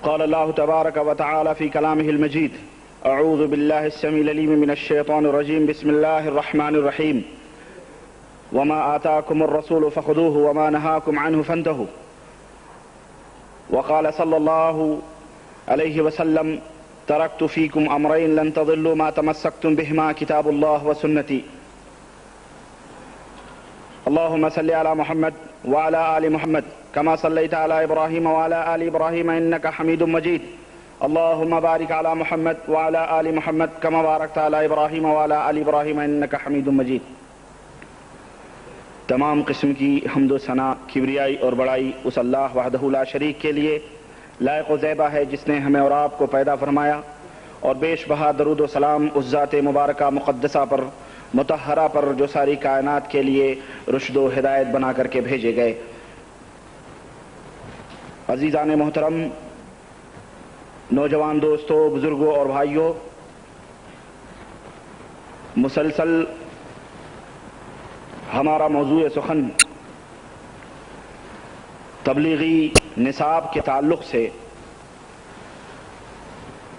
قال الله تبارك وتعالى في كلامه المجيد: أعوذ بالله السميع العليم من الشيطان الرجيم. بسم الله الرحمن الرحيم. وما آتاكم الرسول فخذوه وما نهاكم عنه فانتهوا. وقال صلى الله عليه وسلم: تركت فيكم أمرين لن تضلوا ما تمسكتم بهما كتاب الله وسنتي. اللهم صل على محمد وعلى آل محمد كما صليت على إبراهيم وعلى آل إبراهيم إنك حميد مجيد. اللهم بارك على محمد وعلى آل محمد كما باركت على إبراهيم وعلى آل إبراهيم إنك حميد مجيد. تمام قسم کی حمد و ثنا، کبریائی اور بڑائی اس اللہ وحدہ لا شریک کے لیے لائق و زیبہ ہے جس نے ہمیں اور آپ کو پیدا فرمایا، اور بیش بہا درود و سلام اس ذات مبارکہ مقدسہ پر، مطہرہ پر، جو ساری کائنات کے لیے رشد و ہدایت بنا کر کے بھیجے گئے۔ عزیزان محترم، نوجوان دوستوں، بزرگوں اور بھائیوں، مسلسل ہمارا موضوع سخن تبلیغی نصاب کے تعلق سے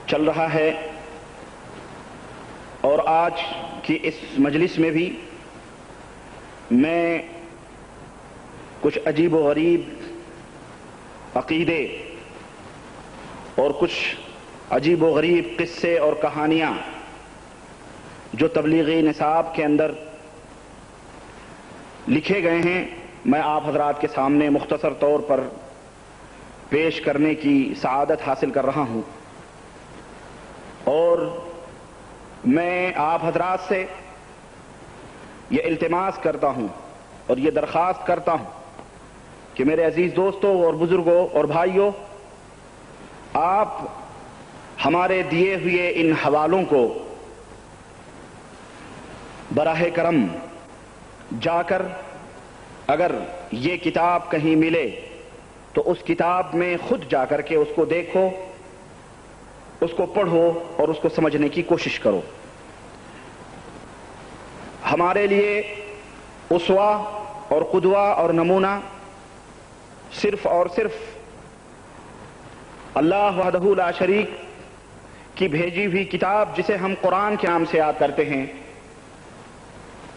چل رہا ہے، اور آج کی اس مجلس میں بھی میں کچھ عجیب و غریب عقیدے اور کچھ عجیب و غریب قصے اور کہانیاں جو تبلیغی نصاب کے اندر لکھے گئے ہیں، میں آپ حضرات کے سامنے مختصر طور پر پیش کرنے کی سعادت حاصل کر رہا ہوں، اور میں آپ حضرات سے یہ التماس کرتا ہوں اور یہ درخواست کرتا ہوں کہ میرے عزیز دوستوں اور بزرگوں اور بھائیوں، آپ ہمارے دیے ہوئے ان حوالوں کو براہ کرم جا کر، اگر یہ کتاب کہیں ملے تو اس کتاب میں خود جا کر کے اس کو دیکھو، اس کو پڑھو اور اس کو سمجھنے کی کوشش کرو۔ ہمارے لیے اسوہ اور قدوہ اور نمونہ صرف اور صرف اللہ وحدہ لا شریک کی بھیجی ہوئی کتاب، جسے ہم قرآن کے نام سے یاد کرتے ہیں،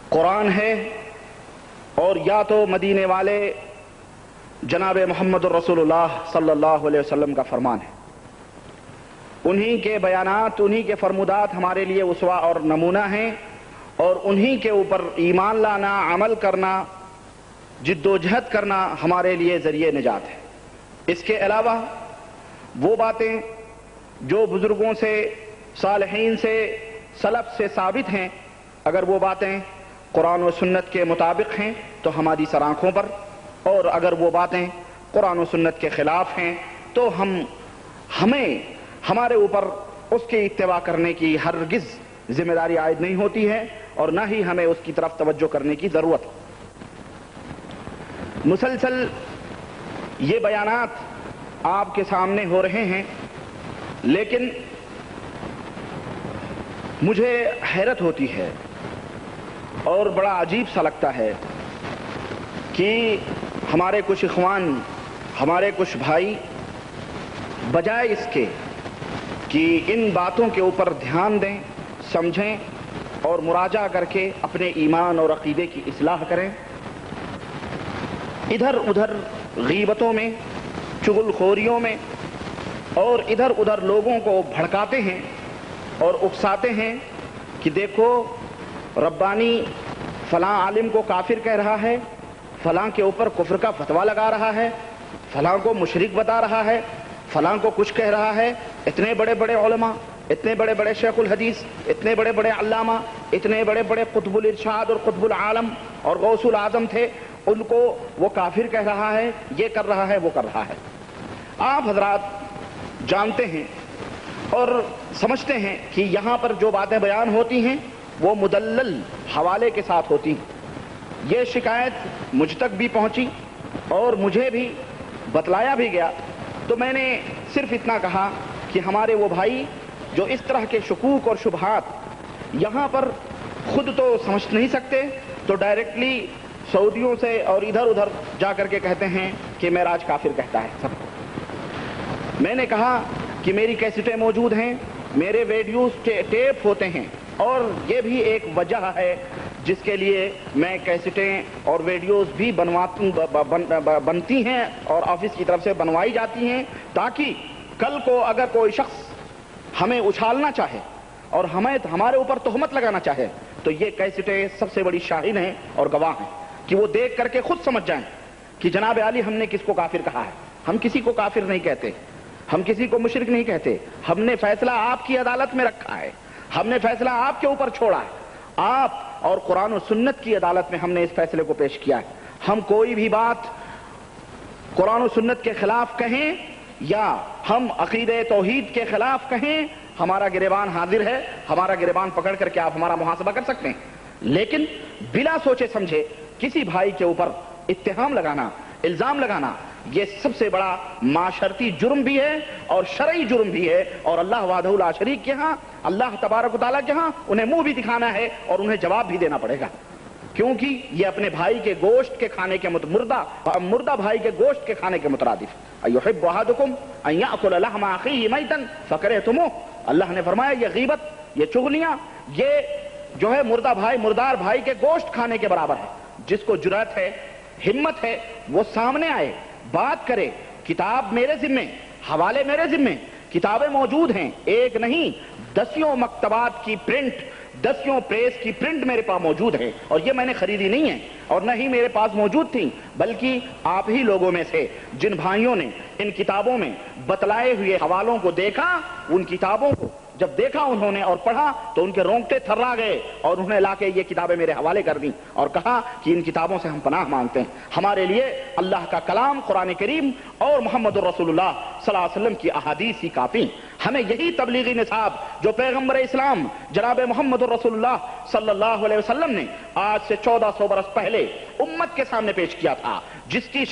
قرآن ہے، اور یا تو مدینے والے جناب محمد الرسول اللہ صلی اللہ علیہ وسلم کا فرمان ہے۔ انہی کے بیانات، انہی کے فرمودات ہمارے لیے اسوہ اور نمونہ ہیں، اور انہی کے اوپر ایمان لانا، عمل کرنا، جد و جہد کرنا ہمارے لیے ذریعہ نجات ہے۔ اس کے علاوہ وہ باتیں جو بزرگوں سے، صالحین سے، سلف سے ثابت ہیں، اگر وہ باتیں قرآن و سنت کے مطابق ہیں تو ہماری سر آنکھوں پر، اور اگر وہ باتیں قرآن و سنت کے خلاف ہیں تو ہمیں ہمارے اوپر اس کی اتباع کرنے کی ہرگز ذمہ داری عائد نہیں ہوتی ہے، اور نہ ہی ہمیں اس کی طرف توجہ کرنے کی ضرورت ہے۔ مسلسل یہ بیانات آپ کے سامنے ہو رہے ہیں، لیکن مجھے حیرت ہوتی ہے اور بڑا عجیب سا لگتا ہے کہ ہمارے کچھ اخوان، ہمارے کچھ بھائی، بجائے اس کے کہ ان باتوں کے اوپر دھیان دیں، سمجھیں اور مراجعہ کر کے اپنے ایمان اور عقیدے کی اصلاح کریں، ادھر ادھر غیبتوں میں، چغل خوریوں میں، اور ادھر ادھر لوگوں کو بھڑکاتے ہیں اور اکساتے ہیں کہ دیکھو ربانی فلاں عالم کو کافر کہہ رہا ہے، فلاں کے اوپر کفر کا فتویٰ لگا رہا ہے، فلاں کو مشرک بتا رہا ہے، فلاں کو کچھ کہہ رہا ہے۔ اتنے بڑے بڑے علماء، اتنے بڑے بڑے شیخ الحدیث، اتنے بڑے بڑے علامہ، اتنے بڑے بڑے قطب الارشاد اور قطب العالم اور غوث العظم تھے، ان کو وہ کافر کہہ رہا ہے، یہ کر رہا ہے، وہ کر رہا ہے۔ آپ حضرات جانتے ہیں اور سمجھتے ہیں کہ یہاں پر جو باتیں بیان ہوتی ہیں وہ مدلل حوالے کے ساتھ ہوتی ہیں۔ یہ شکایت مجھ تک بھی پہنچی اور مجھے بھی بتلایا بھی گیا، تو میں نے صرف اتنا کہا کہ ہمارے وہ بھائی جو اس طرح کے شکوک اور شبہات یہاں پر خود تو سمجھ نہیں سکتے، تو ڈائریکٹلی سعودیوں سے اور ادھر ادھر جا کر کے کہتے ہیں کہ معراج کافر کہتا ہے سب کو۔ میں نے کہا کہ میری کیسٹیں موجود ہیں، میرے ویڈیوز ٹیپ ہوتے ہیں، اور یہ بھی ایک وجہ ہے جس کے لیے میں کیسٹیں اور ویڈیوز بھی بنتی ہیں اور آفس کی طرف سے بنوائی جاتی ہیں، تاکہ کل کو اگر کوئی شخص ہمیں اچھالنا چاہے اور ہمارے اوپر تہمت لگانا چاہے تو یہ کیسٹیں سب سے بڑی شاہد ہیں اور گواہ ہیں کہ وہ دیکھ کر کے خود سمجھ جائیں کہ جناب علی ہم نے کس کو کافر کہا ہے۔ ہم کسی کو کافر نہیں کہتے، ہم کسی کو مشرک نہیں کہتے، ہم نے فیصلہ آپ کی عدالت میں رکھا ہے، ہم نے فیصلہ آپ کے اوپر چھوڑا ہے، آپ اور قرآن و سنت کی عدالت میں ہم نے اس فیصلے کو پیش کیا ہے۔ ہم کوئی بھی بات قرآن و سنت کے خلاف کہیں یا ہم عقیدہ توحید کے خلاف کہیں، ہمارا گریبان حاضر ہے، ہمارا گریبان پکڑ کر کے آپ ہمارا محاسبہ کر سکتے ہیں، لیکن بلا سوچے سمجھے کسی بھائی کے اوپر اتہام لگانا، الزام لگانا، یہ سب سے بڑا معاشرتی جرم بھی ہے اور شرعی جرم بھی ہے، اور اللہ وحدہ لا شریک کے ہاں، اللہ تبارک و تعالیٰ کے ہاں انہیں منہ بھی دکھانا ہے اور انہیں جواب بھی دینا پڑے گا، کیونکہ یہ اپنے بھائی کے گوشت کے کھانے کے مردہ بھائی کے گوشت کے کھانے کے مترادف۔ ایحب احدکم ان یاکل لحم اخیہ میتا فکرہتموہ، اللہ نے فرمایا یہ غیبت، یہ چغلیاں، یہ جو ہے مردار بھائی کے گوشت کھانے کے برابر ہے۔ جس کو جرأت ہے، ہمت ہے، وہ سامنے آئے، بات کرے، کتاب میرے ذمے، حوالے میرے ذمے، کتابیں موجود ہیں، ایک نہیں دسیوں مکتبات کی پرنٹ، دسیوں پریس کی پرنٹ میرے پاس موجود ہے، اور یہ میں نے خریدی نہیں ہے اور نہ ہی میرے پاس موجود تھی، بلکہ آپ ہی لوگوں میں سے جن بھائیوں نے ان کتابوں میں بتلائے ہوئے حوالوں کو دیکھا، ان کتابوں کو جب دیکھا انہوں نے اور پڑھا تو ان کے رونگٹے تھرا گئے اور انہیں لا کے یہ کتابیں میرے حوالے کر دیں اور کہا کہ ان کتابوں سے ہم پناہ مانگتے ہیں۔ ہمارے لیے اللہ کا کلام قرآن کریم اور محمد الرسول اللہ صلی اللہ علیہ وسلم کی احادیث ہی کافی۔ ہمیں یہی تبلیغی نصاب جو پیغمبر اسلام جناب محمد الرسول اللہ صلی اللہ علیہ وسلم نے آج سے 1400 برس پہلے امت کے سامنے پیش کیا تھا، جس کی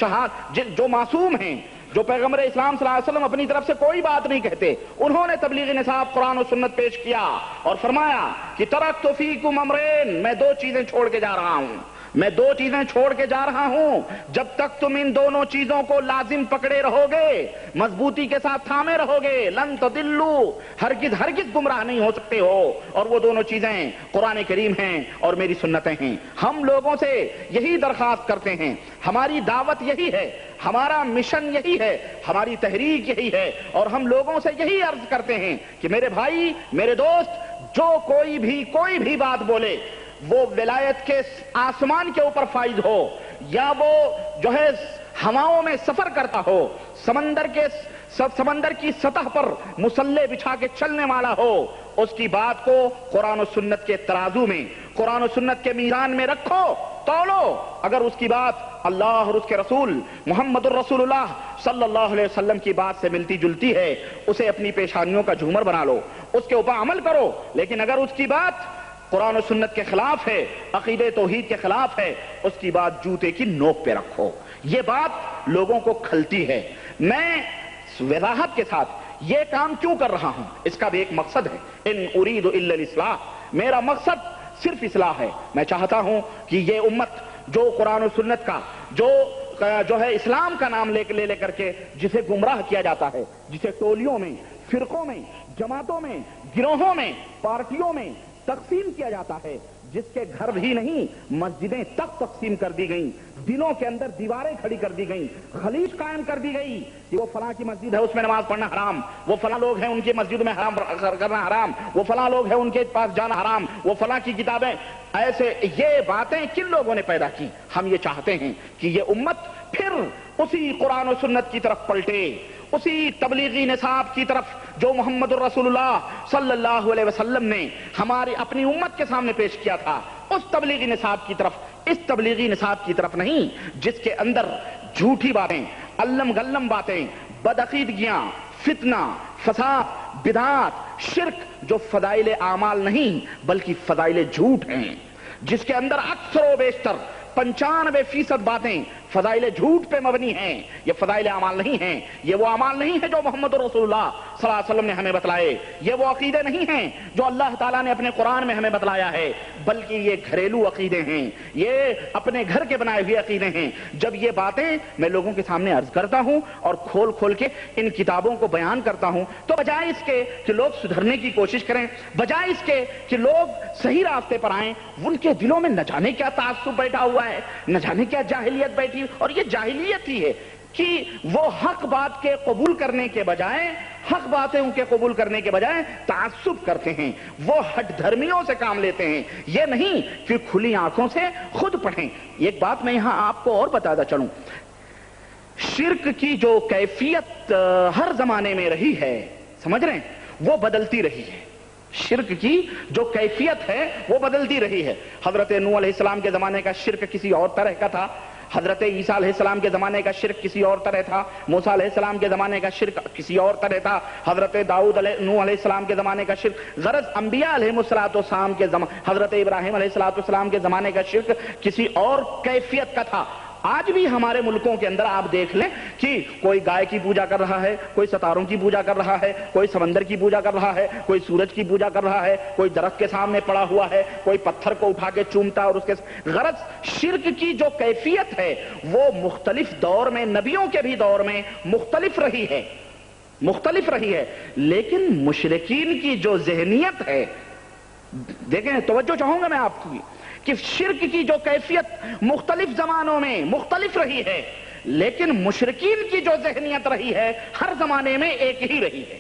جو معصوم ہیں، جو پیغمبر اسلام صلی اللہ علیہ وسلم اپنی طرف سے کوئی بات نہیں کہتے، انہوں نے تبلیغی نصاب قرآن و سنت پیش کیا اور فرمایا کہ ترکت فیکم امرین، میں دو چیزیں چھوڑ کے جا رہا ہوں، میں دو چیزیں چھوڑ کے جا رہا ہوں، جب تک تم ان دونوں چیزوں کو لازم پکڑے رہو گے، مضبوطی کے ساتھ تھامے رہو گے، لن تضلوا، ہرگز گمراہ نہیں ہو سکتے ہو، اور وہ دونوں چیزیں قرآن کریم ہیں اور میری سنتیں ہیں۔ ہم لوگوں سے یہی درخواست کرتے ہیں، ہماری دعوت یہی ہے، ہمارا مشن یہی ہے، ہماری تحریک یہی ہے، اور ہم لوگوں سے یہی عرض کرتے ہیں کہ میرے بھائی، میرے دوست، جو کوئی بھی بات بولے، وہ ولایت کے آسمان کے اوپر فائز ہو یا وہ جو ہے ہواؤں میں سفر کرتا ہو، سمندر کی سطح پر مسلح بچھا کے چلنے والا ہو، اس کی بات کو قرآن و سنت کے ترازو میں، قرآن و سنت کے میزان میں رکھو، تولو۔ اگر اس کی بات اللہ اور اس کے رسول محمد الرسول اللہ صلی اللہ علیہ وسلم کی بات سے ملتی جلتی ہے، اسے اپنی پیشانیوں کا جھومر بنا لو، اس کے اوپر عمل کرو، لیکن اگر اس کی بات قرآن و سنت کے خلاف ہے، عقیدہ توحید کے خلاف ہے، اس کی بات جوتے کی نوک پہ رکھو۔ یہ بات لوگوں کو کھلتی ہے۔ میں وضاحت کے ساتھ یہ کام کیوں کر رہا ہوں، اس کا بھی ایک مقصد ہے، ان اريد الا الاصلاح، میرا مقصد صرف اصلاح ہے۔ میں چاہتا ہوں کہ یہ امت جو قرآن و سنت کا جو ہے اسلام کا نام لے کر کے جسے گمراہ کیا جاتا ہے، جسے ٹولیوں میں، فرقوں میں، جماعتوں میں، گروہوں میں، پارٹیوں میں تقسیم کیا جاتا ہے، جس کے گھر بھی نہیں مسجدیں تک تقسیم کر دی گئیں، دلوں کے اندر دیواریں کھڑی کر دی گئیں، خلیج قائم کر دی گئی کہ وہ فلاں کی مسجد ہے اس میں نماز پڑھنا حرام، وہ فلاں لوگ ہیں ان کی مسجد میں حرام کرنا حرام، وہ فلاں لوگ ہیں ان کے پاس جانا حرام، وہ فلاں کی کتابیں، ایسے یہ باتیں کن لوگوں نے پیدا کی؟ ہم یہ چاہتے ہیں کہ یہ امت پھر اسی قرآن و سنت کی طرف پلٹے، اسی تبلیغی نصاب کی طرف جو محمد الرسول اللہ صلی اللہ علیہ وسلم نے اپنی امت کے سامنے پیش کیا تھا، اس تبلیغی نصاب کی طرف، اس تبلیغی نصاب کی طرف نہیں جس کے اندر جھوٹی باتیں، علم غلم باتیں، بدعقیدگیاں، فتنہ، فساد، بدعات، شرک، جو فضائل اعمال نہیں بلکہ فضائل جھوٹ ہیں، جس کے اندر اکثر و بیشتر 95% باتیں فضائل جھوٹ پہ مبنی ہیں، یہ فضائل اعمال نہیں ہیں، یہ وہ اعمال نہیں ہیں جو محمد رسول اللہ صلی اللہ علیہ وسلم نے ہمیں بتلائے، یہ وہ عقیدے نہیں ہیں جو اللہ تعالیٰ نے اپنے قرآن میں ہمیں بتلایا ہے، بلکہ یہ گھریلو عقیدے ہیں، یہ اپنے گھر کے بنائے ہوئے عقیدے ہیں۔ جب یہ باتیں میں لوگوں کے سامنے عرض کرتا ہوں اور کھول کھول کے ان کتابوں کو بیان کرتا ہوں، تو بجائے اس کے کہ لوگ سدھرنے کی کوشش کریں، بجائے اس کے کہ لوگ صحیح راستے پر آئیں، ان کے دلوں میں نہ جانے کیا تعصب بیٹھا ہوا ہے، نہ جانے کیا جاہلیت بیٹھی، اور یہ جاہلیت ہی ہے کہ وہ حق بات کے قبول کرنے کے بجائے، حق باتیں ان کے قبول کرنے کے بجائے تعصب کرتے ہیں، وہ ہٹ دھرمیوں سے کام لیتے ہیں، یہ نہیں کہ کھلی آنکھوں سے خود پڑھیں۔ ایک بات میں یہاں آپ کو اور بتاتا چلوں، شرک کی جو کیفیت ہر زمانے میں رہی ہے، سمجھ رہے ہیں، وہ بدلتی رہی ہے۔ شرک کی جو کیفیت ہے وہ بدلتی رہی ہے۔ حضرت نوح علیہ السلام کے زمانے کا شرک کسی اور طرح کا تھا، حضرت عیسیٰ علیہ السلام کے زمانے کا شرک کسی اور طرح تھا، موسیٰ علیہ السلام کے زمانے کا شرک کسی اور طرح تھا، حضرت نوح علیہ السلام کے زمانے کا شرک، غرض انبیاء علیہ السلام کے حضرت ابراہیم علیہ السلام کے زمانے کا شرک کسی اور کیفیت کا تھا۔ آج بھی ہمارے ملکوں کے اندر آپ دیکھ لیں کہ کوئی گائے کی پوجا کر رہا ہے، کوئی ستاروں کی پوجا کر رہا ہے، کوئی سمندر کی پوجا کر رہا ہے، کوئی سورج کی پوجا کر رہا ہے، کوئی درخت کے سامنے پڑا ہوا ہے، کوئی پتھر کو اٹھا کے چومتا اور اس کے غرض شرک کی جو کیفیت ہے وہ مختلف دور میں، نبیوں کے بھی دور میں مختلف رہی ہے، لیکن مشرکین کی جو ذہنیت ہے، دیکھیں توجہ چاہوں گا میں آپ کی کہ شرک کی جو کیفیت مختلف زمانوں میں مختلف رہی ہے، لیکن مشرکین کی جو ذہنیت رہی ہے ہر زمانے میں ایک ہی رہی ہے،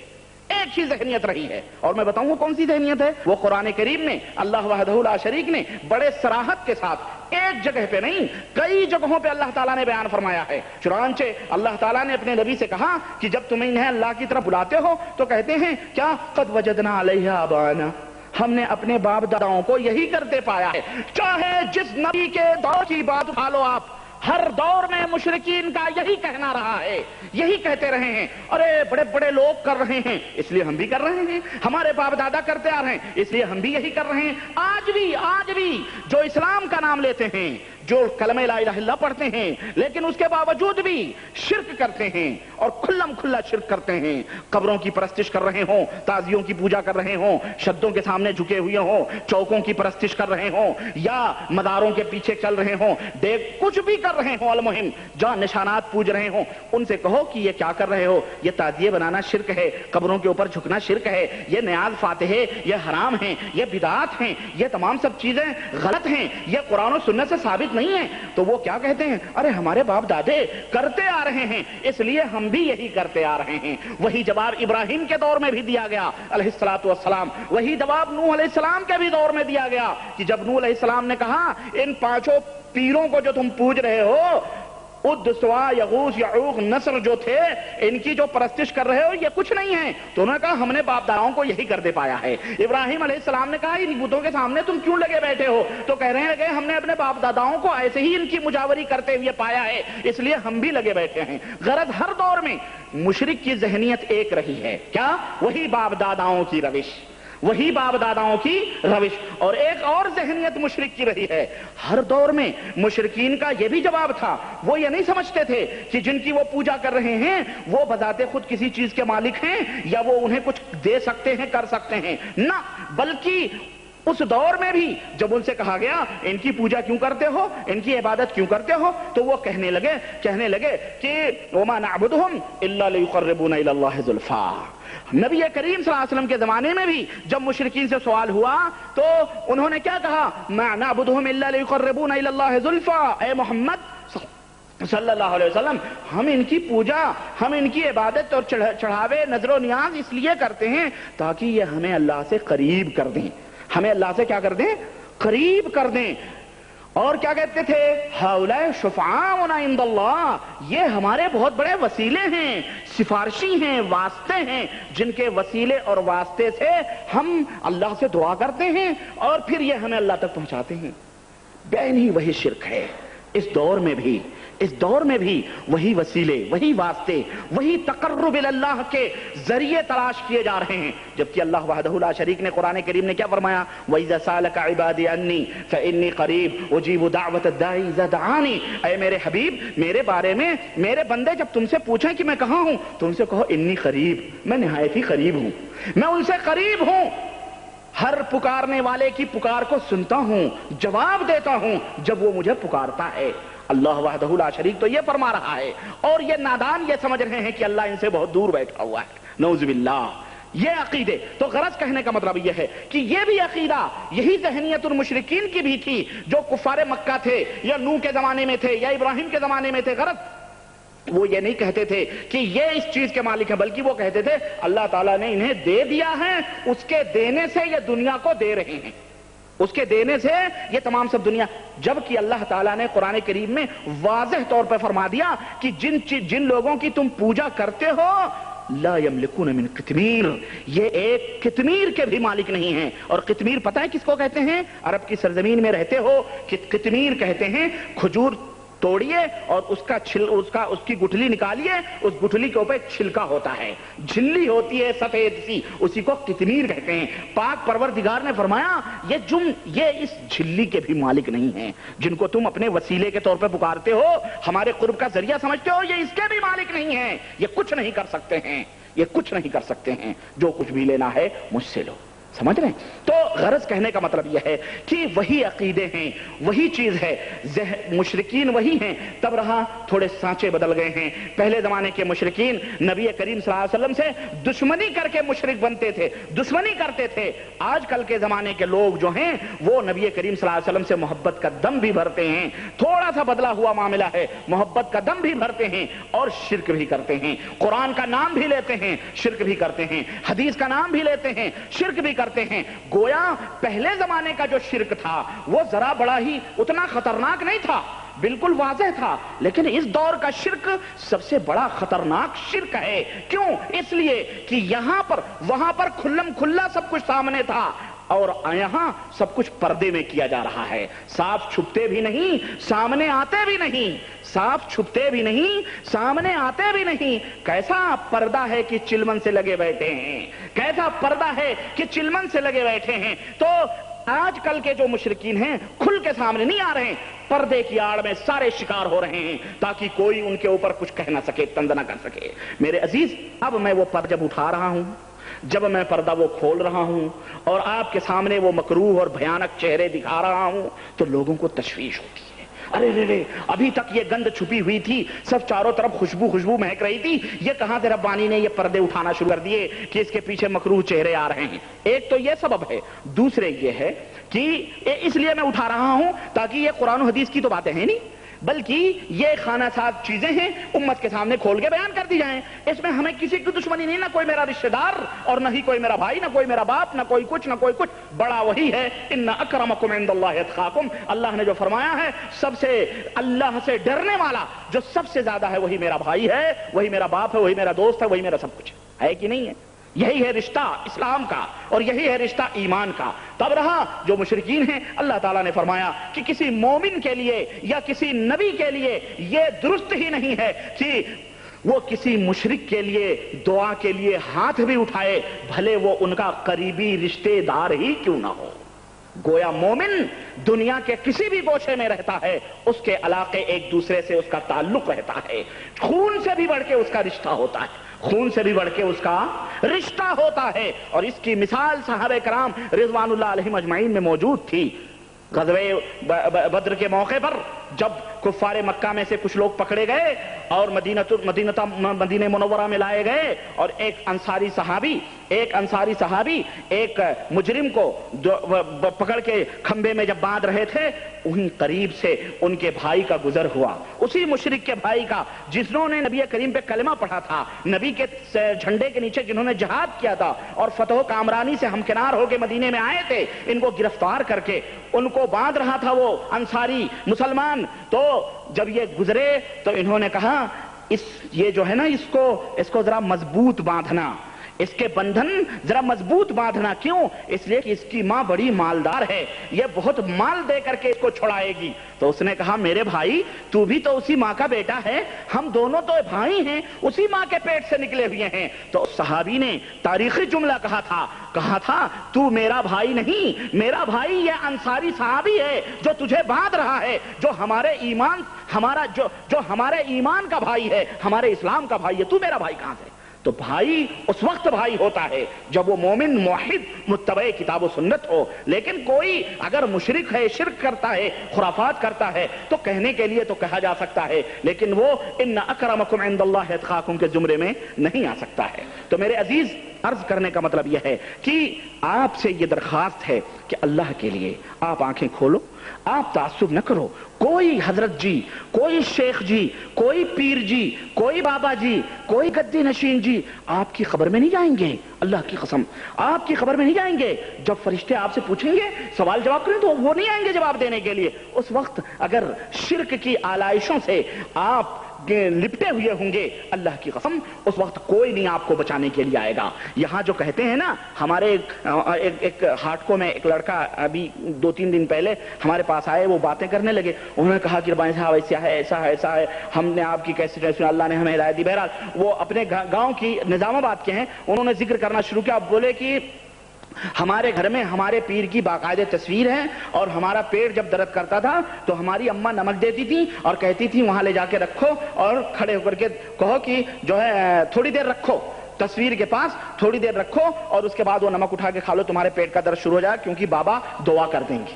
ایک ہی ذہنیت رہی ہے۔ اور میں بتاؤں گا کون سی ذہنیت ہے، وہ قرآن کریم نے اللہ وحدہ لا شریک نے بڑے صراحت کے ساتھ ایک جگہ پہ نہیں کئی جگہوں پہ اللہ تعالیٰ نے بیان فرمایا ہے۔ چنانچہ اللہ تعالیٰ نے اپنے نبی سے کہا کہ جب تم انہیں اللہ کی طرف بلاتے ہو تو کہتے ہیں کیا قد وجدنا علیہ آبانا، ہم نے اپنے باپ داداؤں کو یہی کرتے پایا ہے۔ چاہے جس نبی کے دور کی بات اٹھا لو آپ، ہر دور میں مشرکین کا یہی کہنا رہا ہے، یہی کہتے رہے ہیں، ارے بڑے بڑے لوگ کر رہے ہیں اس لیے ہم بھی کر رہے ہیں، ہمارے باپ دادا کرتے آ رہے ہیں اس لیے ہم بھی یہی کر رہے ہیں۔ آج بھی جو اسلام کا نام لیتے ہیں، جو کلمہ لا الہ الا اللہ پڑھتے ہیں، لیکن اس کے باوجود بھی شرک کرتے ہیں اور کھلم کھلا شرک کرتے ہیں، قبروں کی پرستش کر رہے ہوں، تازیوں کی پوجا کر رہے ہوں، شدوں کے سامنے جھکے ہوئے ہوں، چوکوں کی پرستش کر رہے ہوں، یا مداروں کے پیچھے چل رہے ہوں، کچھ بھی کر رہے ہوں، المہم جہاں نشانات پوج رہے ہوں، ان سے کہو کہ یہ کیا کر رہے ہو، یہ تعزیے بنانا شرک ہے، قبروں کے اوپر جھکنا شرک ہے، یہ نیاز فاتحے یہ حرام ہیں، یہ بدعات ہیں، یہ تمام سب چیزیں غلط ہیں، یہ قرآن و سنت سے ثابت نہیں ہے۔ تو وہ کیا کہتے ہیں، ارے ہمارے باپ دادے کرتے آ رہے ہیں اس لیے ہم بھی یہی کرتے آ رہے ہیں۔ وہی جواب ابراہیم کے دور میں بھی دیا گیا علیہ السلام، وہی جواب نوح علیہ السلام کے بھی دور میں دیا گیا کہ جب نوح علیہ السلام نے کہا ان پانچوں پیروں کو جو تم پوج رہے ہو، اد سوا یغوث یعوق نصر جو تھے، ان کی جو پرستش کر رہے ہو یہ کچھ نہیں ہے، تو انہوں نے کہا ہم نے باپ داؤں کو یہی کرتے پایا ہے۔ ابراہیم علیہ السلام نے کہا ان بتوں کے سامنے تم کیوں لگے بیٹھے ہو، تو کہہ رہے ہیں ہم نے اپنے باپ داداؤں کو ایسے ہی ان کی مجاوری کرتے ہوئے پایا ہے اس لیے ہم بھی لگے بیٹھے ہیں۔ غرض ہر دور میں مشرک کی ذہنیت ایک رہی ہے، کیا؟ وہی باپ داداؤں کی روش، وہی باپ داداؤں کی روش، اور ایک اور ذہنیت مشرک کی رہی ہے۔ ہر دور میں مشرکین کا یہ بھی جواب تھا، وہ یہ نہیں سمجھتے تھے کہ جن کی وہ پوجا کر رہے ہیں وہ بذات خود کسی چیز کے مالک ہیں یا وہ انہیں کچھ دے سکتے ہیں، کر سکتے ہیں، نہ، بلکہ اس دور میں بھی جب ان سے کہا گیا ان کی پوجا کیوں کرتے ہو، ان کی عبادت کیوں کرتے ہو، تو وہ کہنے لگے کہ وَمَا نَعْبُدُهُمْ إِلَّا لِيُقَرِّبُونَ إِلَى اللَّهِ زُلْفَىٰ۔ نبی کریم صلی اللہ علیہ وسلم کے زمانے میں بھی جب مشرکین سے سوال ہوا تو انہوں نے کیا کہا، مَا نَعْبُدُهُمْ إِلَّا لِيُقَرِّبُونَ إِلَى اللَّهِ زُلْفَىٰ، اے محمد صلی اللہ علیہ وسلم ہم ان کی پوجا، ہم ان کی عبادت اور چڑھاوے نظر و نیاز اس لیے کرتے ہیں تاکہ یہ ہمیں اللہ سے قریب کر دیں، ہمیں اللہ سے کیا کر دیں، قریب کر دیں۔ اور کیا کہتے تھے، ہؤلاء شفعاؤنا عند اللہ، یہ ہمارے بہت بڑے وسیلے ہیں، سفارشی ہیں، واسطے ہیں، جن کے وسیلے اور واسطے سے ہم اللہ سے دعا کرتے ہیں اور پھر یہ ہمیں اللہ تک پہنچاتے ہیں۔ بین ہی وہی شرک ہے اس دور میں بھی اس دور میں بھی وہی وسیلے، وہی واسطے، وہی تقرب اللہ کے ذریعے تلاش کیے جا رہے ہیں، جبکہ اللہ وحدہ لا شریک نے قرآن کریم نے کیا فرمایا؟ وَإِذَا سَأَلَكَ عِبَادِي عَنِّي فَإِنِّي قَرِيبٌ أُجِيبُ دَعْوَةَ الدَّاعِ إِذَا دَعَانِ۔ اے میرے حبیب، میرے بارے میں میرے بندے جب تم سے پوچھیں کہ میں کہاں ہوں تو ان سے کہو انی قریب، میں نہایت ہی قریب ہوں، میں ان سے قریب ہوں، ہر پکارنے والے کی پکار کو سنتا ہوں، جواب دیتا ہوں جب وہ مجھے پکارتا ہے۔ اللہ وحدہ لا شریک تو یہ فرما رہا ہے، اور یہ نادان یہ سمجھ رہے ہیں کہ اللہ ان سے بہت دور بیٹھا ہوا ہے، نعوذ باللہ۔ یہ عقیدے تو غرض کہنے کا مطلب یہ ہے کہ یہ بھی عقیدہ یہی ذہنیت المشرکین کی بھی تھی جو کفار مکہ تھے، یا نوح کے زمانے میں تھے، یا ابراہیم کے زمانے میں تھے۔ غرض وہ یہ نہیں کہتے تھے کہ یہ اس چیز کے مالک ہیں، بلکہ وہ کہتے تھے اللہ تعالیٰ نے انہیں دے دیا ہے، اس کے دینے سے یہ دنیا کو دے رہے ہیں، اس کے دینے سے یہ تمام سب دنیا۔ جبکہ اللہ تعالیٰ نے قرآن کریم میں واضح طور پر فرما دیا کہ جن لوگوں کی تم پوجا کرتے ہو لا یملکون من قطمیر، یہ ایک قطمیر کے بھی مالک نہیں ہیں۔ اور قطمیر پتہ ہے کس کو کہتے ہیں؟ عرب کی سرزمین میں رہتے ہو کہ قطمیر کہتے ہیں کھجور توڑیے اور اس کی گٹھلی نکالیے، اس گٹھلی کے اوپر ایک چھلکا ہوتا ہے، جھلی ہوتی ہے سفید سی، اسی کو قطمیر کہتے ہیں۔ پاک پروردگار نے فرمایا یہ اس جھلی کے بھی مالک نہیں ہیں، جن کو تم اپنے وسیلے کے طور پہ پکارتے ہو، ہمارے قرب کا ذریعہ سمجھتے ہو، یہ اس کے بھی مالک نہیں ہیں، یہ کچھ نہیں کر سکتے ہیں، یہ کچھ نہیں کر سکتے ہیں، جو کچھ بھی لینا ہے مجھ سے لو۔ سمجھ رہے ہیں؟ تو غرض کہنے کا مطلب یہ ہے کہ وہی عقیدے ہیں، وہی چیز ہے، مشرکین وہی ہیں۔ تب رہا تھوڑے سانچے بدل گئے ہیں۔ پہلے زمانے کے مشرکین نبی کریم صلی اللہ علیہ وسلم سے دشمنی کر کے مشرک بنتے تھے، دشمنی کرتے تھے۔ آج کل کے زمانے کے لوگ جو ہیں وہ نبی کریم صلی اللہ علیہ وسلم سے محبت کا دم بھی بھرتے ہیں، تھوڑا سا بدلا ہوا معاملہ ہے، محبت کا دم بھی بھرتے ہیں اور شرک بھی کرتے ہیں، قرآن کا نام بھی لیتے ہیں، شرک بھی کرتے ہیں، حدیث کا نام بھی لیتے ہیں، شرک بھی کرتے ہیں۔ گویا پہلے زمانے کا جو شرک تھا وہ ذرا بڑا ہی اتنا خطرناک نہیں تھا، بالکل واضح تھا، لیکن اس دور کا شرک سب سے بڑا خطرناک شرک ہے۔ کیوں؟ اس لیے کہ یہاں پر وہاں پر کھلم کھلا سب کچھ سامنے تھا، اور یہاں سب کچھ پردے میں کیا جا رہا ہے، صاف چھپتے بھی نہیں، سامنے آتے بھی نہیں، صاف چھپتے بھی نہیں، سامنے آتے بھی نہیں۔ کیسا پردہ ہے کہ چلمن سے لگے بیٹھے ہیں، کیسا پردہ ہے کہ چلمن سے لگے بیٹھے ہیں۔ تو آج کل کے جو مشرکین ہیں کھل کے سامنے نہیں آ رہے ہیں، پردے کی آڑ میں سارے شکار ہو رہے ہیں تاکہ کوئی ان کے اوپر کچھ کہہ نہ سکے، طنز نہ کر سکے۔ میرے عزیز، اب میں وہ پردہ جب اٹھا رہا ہوں، جب میں پردہ وہ کھول رہا ہوں اور آپ کے سامنے وہ مکروہ اور بھیانک چہرے دکھا رہا ہوں تو لوگوں کو تشویش ہوتی ہے۔ ارے رے ابھی تک یہ گند چھپی ہوئی تھی، سب چاروں طرف خوشبو مہک رہی تھی، یہ کہاں سے ربانی نے یہ پردے اٹھانا شروع کر دیے کہ اس کے پیچھے مکروہ چہرے آ رہے ہیں؟ ایک تو یہ سبب ہے، دوسرے یہ ہے کہ اس لیے میں اٹھا رہا ہوں تاکہ یہ قرآن و حدیث کی تو باتیں ہیں نہیں، بلکہ یہ خانہ ساز چیزیں ہیں، امت کے سامنے کھول کے بیان کر دی جائیں۔ اس میں ہمیں کسی کی دشمنی نہیں، نہ کوئی میرا رشتہ دار اور نہ ہی کوئی میرا بھائی، نہ کوئی میرا باپ، نہ کوئی کچھ، نہ کوئی کچھ، بڑا وہی ہے۔ ان اکرمکم عند اللہ اتقاکم، اللہ نے جو فرمایا ہے سب سے اللہ سے ڈرنے والا جو سب سے زیادہ ہے وہی میرا بھائی ہے، وہی میرا باپ ہے، وہی میرا دوست ہے، وہی میرا سب کچھ ہے کہ نہیں ہے؟ یہی ہے رشتہ اسلام کا اور یہی ہے رشتہ ایمان کا۔ تب رہا جو مشرکین ہیں، اللہ تعالیٰ نے فرمایا کہ کسی مومن کے لیے یا کسی نبی کے لیے یہ درست ہی نہیں ہے کہ وہ کسی مشرک کے لیے دعا کے لیے ہاتھ بھی اٹھائے، بھلے وہ ان کا قریبی رشتے دار ہی کیوں نہ ہو۔ گویا مومن دنیا کے کسی بھی گوشے میں رہتا ہے، اس کے علاقے ایک دوسرے سے اس کا تعلق رہتا ہے، خون سے بھی بڑھ کے اس کا رشتہ ہوتا ہے، خون سے بھی بڑھ کے اس کا رشتہ ہوتا ہے۔ اور اس کی مثال صحابہ کرام رضوان اللہ علیہم اجمعین میں موجود تھی۔ غزوہ بدر کے موقع پر جب کفار مکہ میں سے کچھ لوگ پکڑے گئے اور مدینہ منورہ میں لائے گئے، اور ایک انصاری صحابی ایک مجرم کو پکڑ کے کھمبے میں جب باندھ رہے تھے، وہیں قریب سے ان کے بھائی کا گزر ہوا، اسی مشرک کے بھائی کا جنہوں نے نبی کریم پہ کلمہ پڑھا تھا، نبی کے جھنڈے کے نیچے جنہوں نے جہاد کیا تھا اور فتح و کامرانی سے ہمکنار ہو کے مدینے میں آئے تھے، ان کو گرفتار کر کے ان کو باندھ رہا تھا وہ انصاری مسلمان۔ تو جب یہ گزرے تو انہوں نے کہا یہ جو ہے نا اس کو ذرا مضبوط باندھنا، اس کے بندھن ذرا مضبوط باندھنا. کیوں؟ اس لیے کہ اس کی ماں بڑی مالدار ہے, یہ بہت مال دے کر کے اس کو چھڑائے گی. تو اس نے کہا میرے بھائی تو بھی تو اسی ماں کا بیٹا ہے, ہم دونوں تو بھائی ہیں, اسی ماں کے پیٹ سے نکلے ہوئے ہیں. تو اس صحابی نے تاریخی جملہ کہا تھا تو میرا بھائی نہیں, میرا بھائی یہ انصاری صحابی ہے جو تجھے باندھ رہا ہے, جو ہمارے ایمان کا بھائی ہے, ہمارے اسلام کا بھائی ہے. تو میرا بھائی کہاں سے؟ تو بھائی اس وقت بھائی ہوتا ہے جب وہ مومن موحد متبع کتاب و سنت ہو. لیکن کوئی اگر مشرک ہے, شرک کرتا ہے, خرافات کرتا ہے تو کہنے کے لیے تو کہا جا سکتا ہے, لیکن وہ ان اکرمکم عند اللہ اتقاکم کے زمرے میں نہیں آ سکتا ہے. تو میرے عزیز, عرض کرنے کا مطلب یہ ہے کہ آپ سے یہ درخواست ہے کہ اللہ کے لیے آپ آنکھیں کھولو, آپ تعصب نہ کرو. کوئی حضرت جی, کوئی شیخ جی, کوئی پیر جی, کوئی بابا جی, کوئی گدی نشین جی آپ کی خبر میں نہیں جائیں گے. اللہ کی قسم آپ کی خبر میں نہیں جائیں گے. جب فرشتے آپ سے پوچھیں گے, سوال جواب کریں, تو وہ نہیں آئیں گے جواب دینے کے لیے. اس وقت اگر شرک کی آلائشوں سے آپ لپٹے ہوئے ہوں گے, اللہ کی قسم اس وقت کوئی نہیں آپ کو بچانے کے لیے آئے گا. یہاں جو کہتے ہیں نا, ہمارے ایک ہاٹکو میں ایک لڑکا ابھی 2-3 دن پہلے ہمارے پاس آئے, وہ باتیں کرنے لگے. انہوں نے کہا کہ ربانی صاحب ایسا ہے, ایسا ہے, ایسا ہے, ہم نے آپ کی کیسے اللہ نے ہمیں ہدایت دی. بہرحال وہ اپنے گاؤں کی نظام آباد کے ہیں, انہوں نے ذکر کرنا شروع کیا. بولے کہ ہمارے گھر میں ہمارے پیر کی باقاعدہ تصویر ہے, اور ہمارا پیٹ جب درد کرتا تھا تو ہماری اماں نمک دیتی تھی اور کہتی تھی وہاں لے جا کے رکھو, اور کھڑے ہو کر کے کہو کہ جو ہے تھوڑی دیر رکھو تصویر کے پاس, تھوڑی دیر رکھو, اور اس کے بعد وہ نمک اٹھا کے کھا لو, تمہارے پیٹ کا درد شروع ہو جائے, کیونکہ بابا دعا کر دیں گے.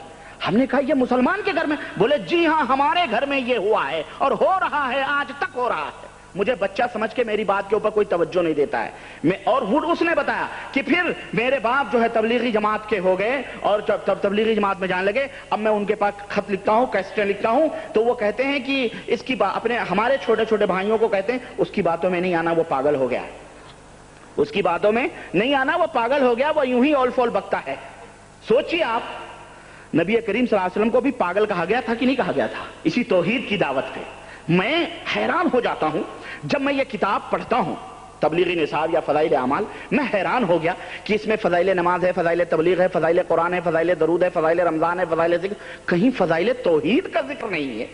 ہم نے کہا یہ مسلمان کے گھر میں؟ بولے جی ہاں, ہمارے گھر میں یہ ہوا ہے اور ہو رہا ہے, آج تک ہو رہا ہے. مجھے بچہ سمجھ کے میری بات کے اوپر کوئی توجہ نہیں دیتا ہے. اور اس نے بتایا کہ پھر میرے باپ جو ہے تبلیغی جماعت کے ہو گئے, اور جب تبلیغی جماعت میں جانے لگے, اب میں ان کے پاس خط لکھتا ہوں, کیسٹیں لکھتا ہوں, تو وہ کہتے ہیں کہ اس کی اپنے ہمارے چھوٹے چھوٹے بھائیوں کو کہتے ہیں اس کی باتوں میں نہیں آنا, وہ پاگل ہو گیا ہے. اس کی باتوں میں نہیں آنا, وہ پاگل ہو گیا, وہ یوں ہی اول فول بکتا ہے. سوچیے آپ, نبی کریم صلی اللہ علیہ وسلم کو بھی پاگل کہا گیا تھا کہ نہیں کہا گیا تھا اسی توحید کی دعوت پہ؟ میں حیران ہو جاتا ہوں جب میں یہ کتاب پڑھتا ہوں, تبلیغی نصاب یا فضائل اعمال, میں حیران ہو گیا کہ اس میں فضائل نماز ہے, فضائل تبلیغ ہے, فضائل قرآن ہے, فضائل درود ہے, فضائل رمضان ہے, فضائل ذکر, کہیں فضائل توحید کا ذکر نہیں ہے,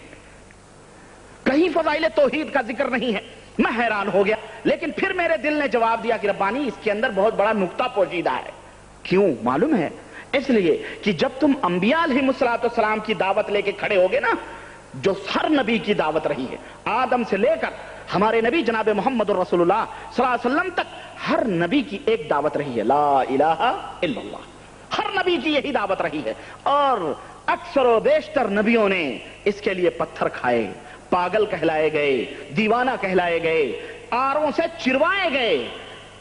کہیں فضائل توحید کا ذکر نہیں ہے. میں حیران ہو گیا. لیکن پھر میرے دل نے جواب دیا کہ ربانی اس کے اندر بہت بڑا نقطہ پوشیدہ ہے. کیوں معلوم ہے؟ اس لیے کہ جب تم انبیاء علیہم السلام کی دعوت لے کے کھڑے ہوگے نا, جو ہر نبی کی دعوت رہی ہے, آدم سے لے کر ہمارے نبی جناب محمد الرسول اللہ صلی اللہ علیہ وسلم تک, ہر نبی کی ایک دعوت رہی ہے, لا الہ الا اللہ. ہر نبی کی یہی دعوت رہی ہے, اور اکثر و بیشتر نبیوں نے اس کے لیے پتھر کھائے, پاگل کہلائے گئے, دیوانہ کہلائے گئے, آروں سے چروائے گئے.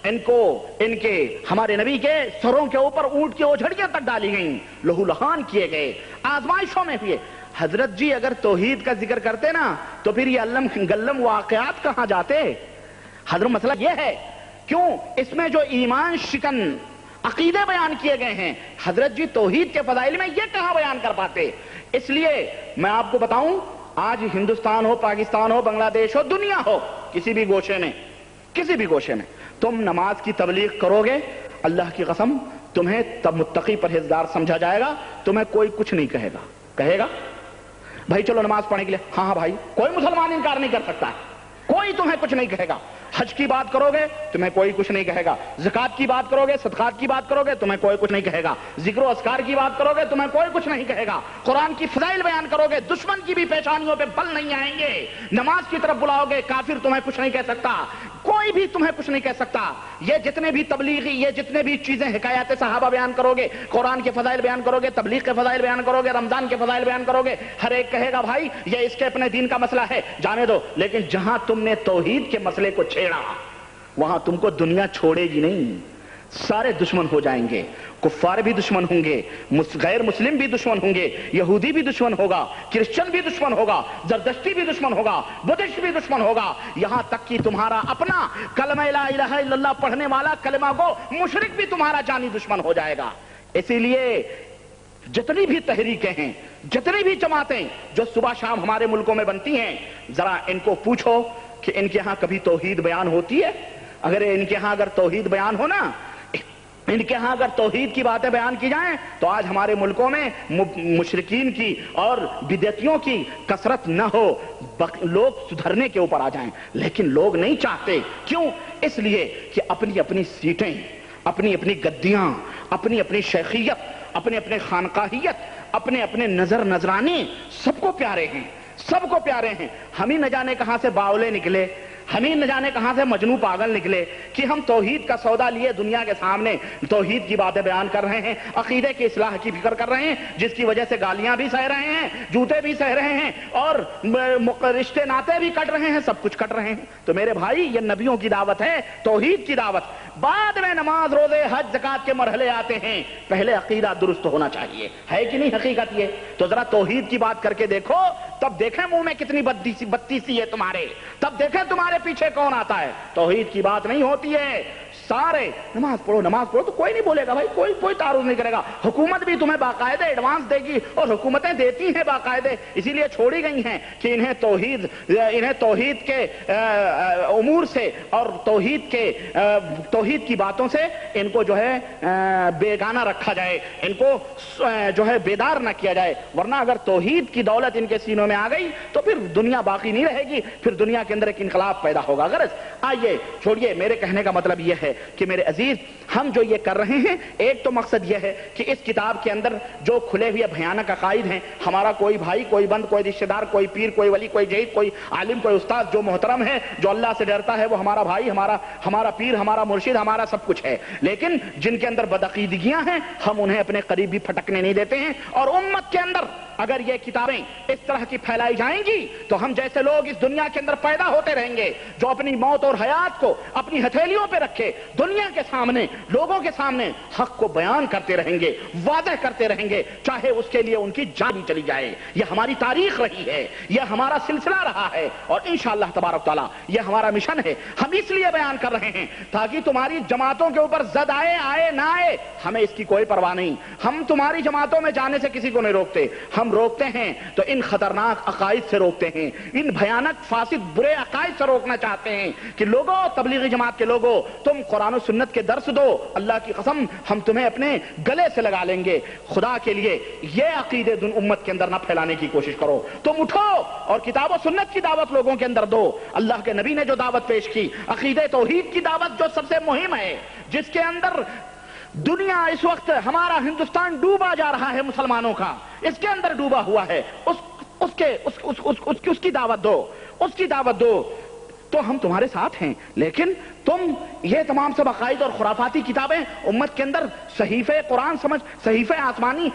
ان کو ان کے ہمارے نبی کے سروں کے اوپر اونٹ کی اوجھڑیاں تک ڈالی گئیں, لہو لہان کیے گئے, آزمائشوں میں ہوئے. حضرت جی اگر توحید کا ذکر کرتے نا تو پھر یہ علم گلم واقعات کہاں جاتے؟ حضرت مسئلہ یہ ہے, کیوں اس میں جو ایمان شکن عقیدے بیان کیے گئے ہیں, حضرت جی توحید کے فضائل میں یہ کہاں بیان کر پاتے؟ اس لیے میں آپ کو بتاؤں, آج ہندوستان ہو, پاکستان ہو, بنگلہ دیش ہو, دنیا ہو, کسی بھی گوشے میں تم نماز کی تبلیغ کرو گے, اللہ کی قسم تمہیں تب متقی پرہیزگار سمجھا جائے گا, تمہیں کوئی کچھ نہیں کہے گا. کہے گا بھائی چلو نماز پڑھنے کے لیے, ہاں ہاں بھائی, کوئی مسلمان انکار نہیں کر سکتا ہے, کوئی تمہیں کچھ نہیں کہے گا. حج کی بات کرو گے تمہیں کوئی کچھ نہیں کہے گا, زکات کی بات کرو گے, صدقات کی بات کرو گے, تمہیں کوئی کچھ نہیں کہے گا, ذکر و اذکار کی بات کرو گے, تمہیں کوئی کچھ نہیں کہے گا, قرآن کی فضائل بیان کرو گے, دشمن کی بھی پیشانیوں پہ بل نہیں آئیں گے, نماز کی طرف بلاؤ گے, کافر تمہیں کچھ نہیں کہہ سکتا, کوئی بھی تمہیں کچھ نہیں کہہ سکتا. یہ جتنے بھی تبلیغی, یہ جتنے بھی چیزیں حکایات صحابہ بیان کرو گے, قرآن کے فضائل بیان کرو گے, تبلیغ کے فضائل بیان کرو گے, رمضان کے فضائل بیان کرو گے, ہر ایک کہے گا بھائی یہ اس کے اپنے دین کا مسئلہ ہے, جانے دو. لیکن جہاں تم نے توحید کے مسئلے کو چھیڑا, وہاں تم کو دنیا چھوڑے گی نہیں, سارے دشمن ہو جائیں گے. کفار بھی دشمن ہوں گے, غیر مسلم بھی دشمن ہوں گے, یہودی بھی دشمن ہوگا, کرسچن بھی دشمن ہوگا, زردشتی بھی دشمن ہوگا, بدھسٹ بھی دشمن ہوگا, یہاں تک کہ تمہارا اپنا کلمہ لا الہ الا اللہ پڑھنے والا کلمہ گو مشرک بھی تمہارا جانی دشمن ہو جائے گا. اسی لیے جتنی بھی تحریکیں ہیں, جتنی بھی جماعتیں جو صبح شام ہمارے ملکوں میں بنتی ہیں, ذرا ان کو پوچھو کہ ان کے ہاں کبھی توحید بیان ہوتی ہے؟ اگر ان کے ہاں اگر توحید بیان ہو نا، ان کے ہاں اگر توحید کی باتیں بیان کی جائیں تو آج ہمارے ملکوں میں مشرکین کی اور بدعتیوں کی کثرت نہ ہو، لوگ سدھرنے کے اوپر آ جائیں، لیکن لوگ نہیں چاہتے۔ کیوں؟ اس لیے کہ اپنی اپنی سیٹیں، اپنی اپنی گدیاں، اپنی اپنی شیخیت، اپنے اپنے خانقاہیت، اپنے اپنے نظر نذرانے سب کو پیارے ہیں، سب کو پیارے ہیں۔ ہم ہی نہ جانے کہاں سے باولے نکلے، ہم ہی نہ جانے کہاں سے مجنوں پاگل نکلے کہ ہم توحید کا سودا لیے دنیا کے سامنے توحید کی باتیں بیان کر رہے ہیں، عقیدے کی اصلاح کی فکر کر رہے ہیں، جس کی وجہ سے گالیاں بھی سہ رہے ہیں، جوتے بھی سہ رہے ہیں، اور رشتے ناتے بھی کٹ رہے ہیں، سب کچھ کٹ رہے ہیں۔ تو میرے بھائی، یہ نبیوں کی دعوت ہے، توحید کی دعوت۔ بعد میں نماز، روزے، حج، زکات کے مرحلے آتے ہیں، پہلے عقیدہ درست ہونا چاہیے، ہے کہ نہیں حقیقت یہ؟ تو ذرا توحید کی بات کر کے دیکھو، تب دیکھیں منہ میں کتنی بدتیسی ہے تمہارے، تب دیکھیں تمہارے پیچھے کون آتا ہے۔ توحید کی بات نہیں ہوتی ہے، سارے نماز پڑھو تو کوئی نہیں بولے گا بھائی، کوئی تعارض نہیں کرے گا۔ حکومت بھی تمہیں باقاعدہ ایڈوانس دے گی، اور حکومتیں دیتی ہیں باقاعدہ، اسی لیے چھوڑی گئی ہیں کہ انہیں توحید کے امور سے اور توحید کی باتوں سے ان کو جو ہے بیگانہ رکھا جائے، ان کو جو ہے بیدار نہ کیا جائے، ورنہ اگر توحید کی دولت ان کے سینوں میں آ گئی تو پھر دنیا باقی نہیں رہے گی، پھر دنیا کے اندر ایک انقلاب پیدا ہوگا۔ غرض آئیے چھوڑیے، میرے کہنے کا مطلب یہ ہے کہ میرے عزیز، ہم جو یہ کر رہے ہیں، ایک تو مقصد یہ ہے کہ اس کتاب کے اندر جو کھلے ہوئے بھیانک عقائد ہیں، ہمارا کوئی بھائی، کوئی بند، کوئی رشتہ دار، کوئی پیر، کوئی ولی، کوئی جہید، کوئی عالم، کوئی استاد جو محترم ہے، جو اللہ سے ڈرتا ہے، وہ ہمارا بھائی، ہمارا پیر، ہمارا مرشد، ہمارا سب کچھ ہے۔ لیکن جن کے اندر بدعقیدگیاں ہیں، ہم انہیں اپنے قریب بھی پھٹکنے نہیں دیتے ہیں، اور امت کے اندر اگر یہ کتابیں اس طرح کی پھیلائی جائیں گی تو ہم جیسے لوگ اس دنیا کے اندر پیدا ہوتے رہیں گے، جو اپنی موت اور حیات کو اپنی ہتھیلیوں پہ رکھے دنیا کے سامنے، لوگوں کے سامنے حق کو بیان کرتے رہیں گے، واضح کرتے رہیں گے، چاہے اس کے لیے ان کی جان بھی چلی جائے۔ یہ ہماری تاریخ رہی ہے، یہ ہمارا سلسلہ رہا ہے، اور انشاءاللہ تبارک تعالیٰ یہ ہمارا مشن ہے۔ ہم اس لیے بیان کر رہے ہیں تاکہ تمہاری جماعتوں کے اوپر زد آئے نہ آئے، ہمیں اس کی کوئی پرواہ نہیں۔ ہم تمہاری جماعتوں میں جانے سے کسی کو نہیں روکتے، ہم روکتے ہیں تو ان خطرناک عقائد سے روکتے ہیں، ان بھیانک فاسد برے عقائد سے روکنا چاہتے ہیں کہ لوگوں، تبلیغی جماعت کے لوگوں، تم قرآن و سنت کے درس دو، اللہ کی قسم ہم تمہیں اپنے گلے سے لگا لیں گے۔ خدا کے لیے یہ عقیدے امت کے اندر نہ پھیلانے کی کوشش کرو، تم اٹھو اور کتاب و سنت کی دعوت لوگوں کے اندر دو۔ اللہ کے نبی نے جو دعوت پیش کی، عقیدے توحید کی دعوت، جو سب سے مہم ہے، جس کے اندر دنیا اس وقت، ہمارا ہندوستان ڈوبا جا رہا ہے، مسلمانوں کا اس کے اندر ڈوبا ہوا ہے، اس کی دعوت دو، اس کی دعوت دو، تو ہم تمہارے ساتھ ہیں۔ لیکن تم یہ تمام سب عقائد اور خرافاتی کتابیں امت کے اندر صحیفے قرآن سمجھ، صحیفے آسمانی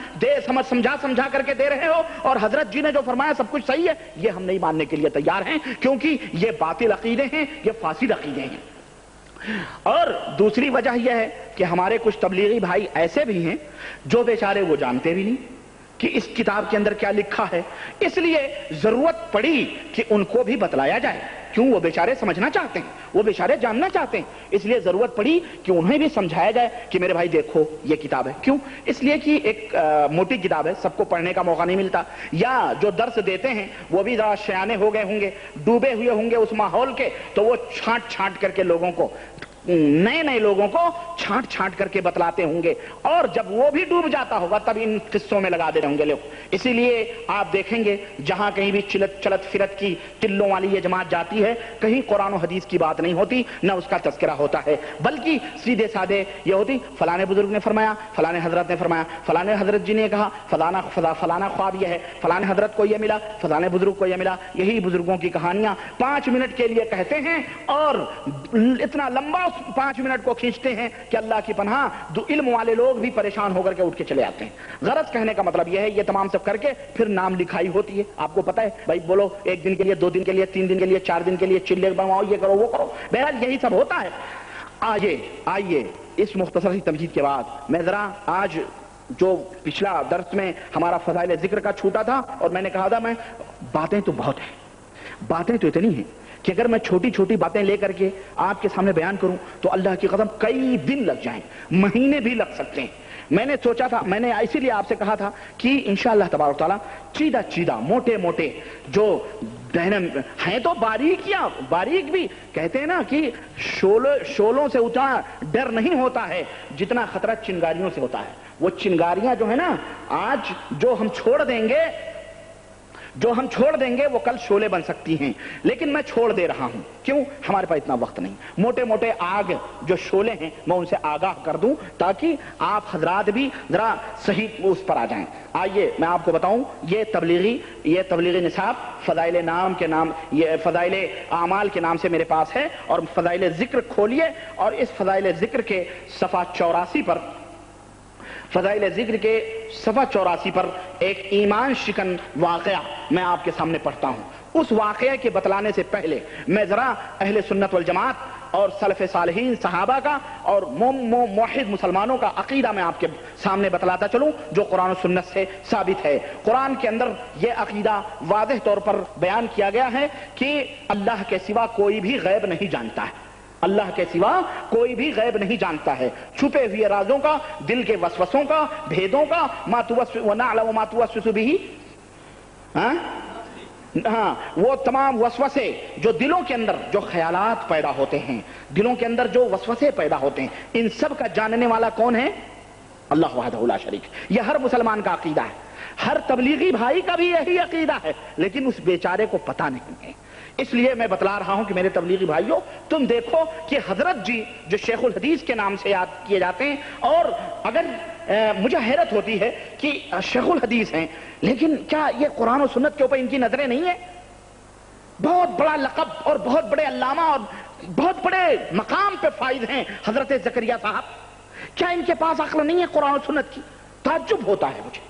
سمجھا کر کے دے رہے ہو، اور حضرت جی نے جو فرمایا سب کچھ صحیح ہے، یہ ہم نہیں ماننے کے لیے تیار ہیں، کیونکہ یہ باطل عقیدے ہیں، یہ فاسد عقیدے ہیں۔ اور دوسری وجہ یہ ہے کہ ہمارے کچھ تبلیغی بھائی ایسے بھی ہیں جو بیچارے وہ جانتے بھی نہیں کہ اس کتاب کے اندر کیا لکھا ہے، اس لیے ضرورت پڑی کہ ان کو بھی بتلایا جائے۔ کیوں؟ وہ بیچارے سمجھنا چاہتے ہیں، وہ بیچارے جاننا چاہتے ہیں، اس لیے ضرورت پڑی کہ انہیں بھی سمجھایا جائے کہ میرے بھائی دیکھو یہ کتاب ہے۔ کیوں؟ اس لیے کہ ایک موٹی کتاب ہے، سب کو پڑھنے کا موقع نہیں ملتا، یا جو درس دیتے ہیں وہ بھی ذرا شیانے ہو گئے ہوں گے، ڈوبے ہوئے ہوں گے اس ماحول کے، تو وہ چھانٹ کر کے لوگوں کو، نئے لوگوں کو چھانٹ کر کے بتلاتے ہوں گے، اور جب وہ بھی ڈوب جاتا ہوگا تب ان قصوں میں لگا دے رہے ہوں گے لوگ۔ اسی لیے آپ دیکھیں گے جہاں کہیں بھی چلت فرت کی ٹلوں والی یہ جماعت جاتی ہے، کہیں قرآن و حدیث کی بات نہیں ہوتی، نہ اس کا تذکرہ ہوتا ہے، بلکہ سیدھے سادے یہ ہوتی، فلانے بزرگ نے فرمایا، فلانے حضرت نے فرمایا، فلانے حضرت جی نے کہا، فلانا خواب یہ ہے، فلانے حضرت کو یہ ملا، فلانے بزرگ کو یہ ملا۔ یہی بزرگوں کی کہانیاں 5 منٹ کے لیے کہتے ہیں، اور اتنا لمبا 5 منٹ کو کھینچتے ہیں کہ اللہ کی پناہ علم والے لوگ بھی پریشان ہو کر کے اٹھ کے چلے آتے ہیں۔ غرض کہنے کا مطلب یہ ہے، یہ تمام سب کر کے پھر نام لکھائی ہوتی ہے۔ آپ کو پتا ہے بھائی، بولو 1 دن کے لیے، 2 دن کے لیے، 3 دن کے لیے، 4 دن کے لیے چلے بنواؤ، یہ کرو وہ کرو، بہرحال یہی سب ہوتا ہے۔ آئیے اس مختصر سی تمہید کے بعد میں ذرا آج جو پچھلا درس میں ہمارا فضائل ذکر کا چھوٹا تھا، اور میں نے کہا تھا باتیں تو بہت ہیں، باتیں تو اتنی ہیں کہ اگر میں چھوٹی چھوٹی باتیں لے کر کے آپ کے سامنے بیان کروں تو اللہ کی قسم کئی دن لگ جائیں، مہینے بھی لگ سکتے ہیں۔ میں نے سوچا تھا، میں نے اسی لیے آپ سے کہا تھا کہ انشاءاللہ تبارک تعالیٰ چیدہ چیدہ موٹے موٹے جو ہیں تو باریک بھی کہتے ہیں نا کہ شولوں سے اتنا ڈر نہیں ہوتا ہے جتنا خطرہ چنگاریوں سے ہوتا ہے. وہ چنگاریاں جو ہے نا آج جو ہم چھوڑ دیں گے وہ کل شولے بن سکتی ہیں، لیکن میں چھوڑ دے رہا ہوں. کیوں؟ ہمارے پاس اتنا وقت نہیں. موٹے موٹے آگ جو شولے ہیں میں ان سے آگاہ کر دوں تاکہ آپ حضرات بھی ذرا صحیح اس پر آ جائیں. آئیے میں آپ کو بتاؤں، یہ تبلیغی نصاب فضائل نام کے نام، یہ فضائل اعمال کے نام سے میرے پاس ہے، اور فضائل ذکر کھولیے اور اس فضائل ذکر کے صفحہ 84 پر، فضائل ذکر کے صفحہ 84 پر ایک ایمان شکن واقعہ میں آپ کے سامنے پڑھتا ہوں. اس واقعے کے بتلانے سے پہلے میں ذرا اہل سنت والجماعت اور سلف صالحین صحابہ کا اور موحد مسلمانوں کا عقیدہ میں آپ کے سامنے بتلاتا چلوں جو قرآن و سنت سے ثابت ہے. قرآن کے اندر یہ عقیدہ واضح طور پر بیان کیا گیا ہے کہ اللہ کے سوا کوئی بھی غیب نہیں جانتا ہے. اللہ کے سوا کوئی بھی غیب نہیں جانتا ہے. چھپے ہوئے رازوں کا، دل کے وسوسوں کا، بھیدوں کا، وَنَعْلَمُ مَا تُوَسْوِسُ بِهِ، ہاں وہ تمام وسوسے جو دلوں کے اندر جو خیالات پیدا ہوتے ہیں، دلوں کے اندر جو وسوسے پیدا ہوتے ہیں، ان سب کا جاننے والا کون ہے؟ اللہ وحدہ لا شریک. یہ ہر مسلمان کا عقیدہ ہے، ہر تبلیغی بھائی کا بھی یہی عقیدہ ہے، لیکن اس بیچارے کو پتہ نہیں ہے. اس لیے میں بتلا رہا ہوں کہ میرے تبلیغی بھائیوں، تم دیکھو کہ حضرت جی جو شیخ الحدیث کے نام سے یاد کیے جاتے ہیں، اور اگر مجھے حیرت ہوتی ہے کہ شیخ الحدیث ہیں لیکن کیا یہ قرآن و سنت کے اوپر ان کی نظریں نہیں ہیں؟ بہت بڑا لقب اور بہت بڑے علامہ اور بہت بڑے مقام پہ فائز ہیں حضرت زکریا صاحب. کیا ان کے پاس عقل نہیں ہے قرآن و سنت کی؟ تعجب ہوتا ہے مجھے.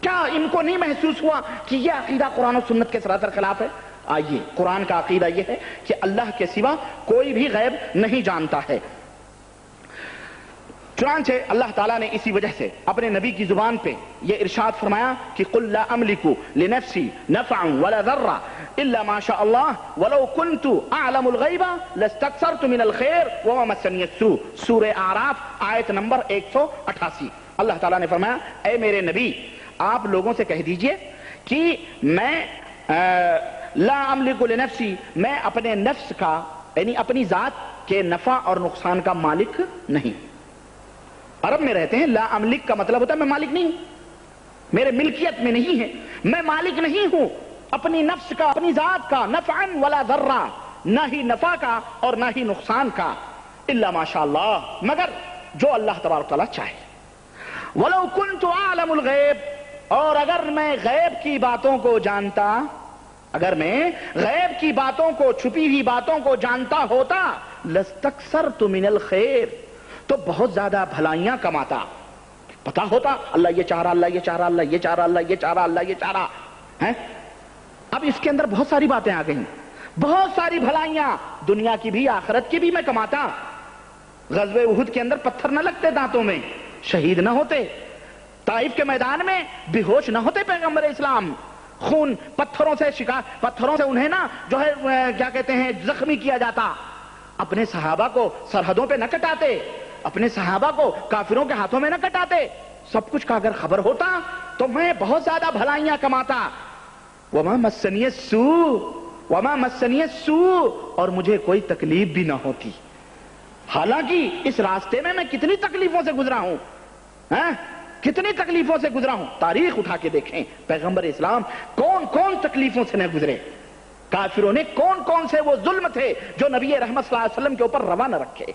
کیا ان کو نہیں محسوس ہوا کہ یہ عقیدہ قرآن و سنت کے سراسر خلاف ہے؟ آئیے، قرآن کا عقیدہ یہ ہے کہ اللہ کے سوا کوئی بھی غیب نہیں جانتا ہے. چنانچہ اللہ تعالیٰ نے اسی وجہ سے اپنے نبی کی زبان پہ یہ ارشاد فرمایا کہ قُلْ لَا أَمْلِكُ لِنَفْسِي نَفْعًا وَلَا ضَرًّا إِلَّا مَا شَاءَ اللَّهُ وَلَوْ كُنْتُ أَعْلَمُ الْغَيْبَ لَاسْتَكْثَرْتُ مِنَ الْخَيْرِ وَمَا مَسَّنِيَ السُّوءُ. سورہ اعراف آیت نمبر 188. اللہ تعالیٰ نے فرمایا اے میرے نبی آپ لوگوں سے کہہ دیجئے کہ میں لا املک لنفسی، میں اپنے نفس کا یعنی اپنی ذات کے نفع اور نقصان کا مالک نہیں. عرب میں رہتے ہیں لا املک کا مطلب ہوتا ہے میں مالک نہیں ہوں، میرے ملکیت میں نہیں ہے، میں مالک نہیں ہوں اپنی نفس کا، اپنی ذات کا، نفعا ولا ضرا، نہ ہی نفع کا اور نہ ہی نقصان کا، الا ما شاء اللہ، مگر جو اللہ تبارک تعالیٰ چاہے. ولو كنت اعلم الغیب، اور اگر میں غیب کی باتوں کو جانتا، اگر میں غیب کی باتوں کو، چھپی ہوئی باتوں کو جانتا ہوتا، لستکثرت من الخیر، تو بہت زیادہ بھلائیاں کماتا. پتا ہوتا اللہ یہ چاہ رہا، اللہ یہ چاہ رہا، اللہ یہ چاہ رہا، اللہ یہ چاہ رہا، اللہ یہ چاہ رہا ہے. اب اس کے اندر بہت ساری باتیں آ گئیں، بہت ساری بھلائیاں دنیا کی بھی آخرت کی بھی میں کماتا. غزوہ احد کے اندر پتھر نہ لگتے دانتوں میں، شہید نہ ہوتے، طائف کے میدان میں بے ہوش نہ ہوتے پیغمبر اسلام، خون پتھروں سے انہیں نا جو ہے کیا کہتے ہیں زخمی کیا جاتا، اپنے صحابہ کو سرحدوں پہ نہ کٹاتے، اپنے صحابہ کو کافروں کے ہاتھوں میں نہ کٹاتے. سب کچھ کا اگر خبر ہوتا تو میں بہت زیادہ بھلائیاں کماتا. وما مسنی السوء، وما مسنی السوء، اور مجھے کوئی تکلیف بھی نہ ہوتی. حالانکہ اس راستے میں کتنی تکلیفوں سے گزرا ہوں، کتنی تکلیفوں سے گزرا ہوں. تاریخ اٹھا کے دیکھیں پیغمبر اسلام کون کون تکلیفوں سے نہ گزرے. کافروں نے کون کون سے وہ ظلم تھے جو نبی رحمت صلی اللہ علیہ وسلم کے اوپر روا نہ رکھے.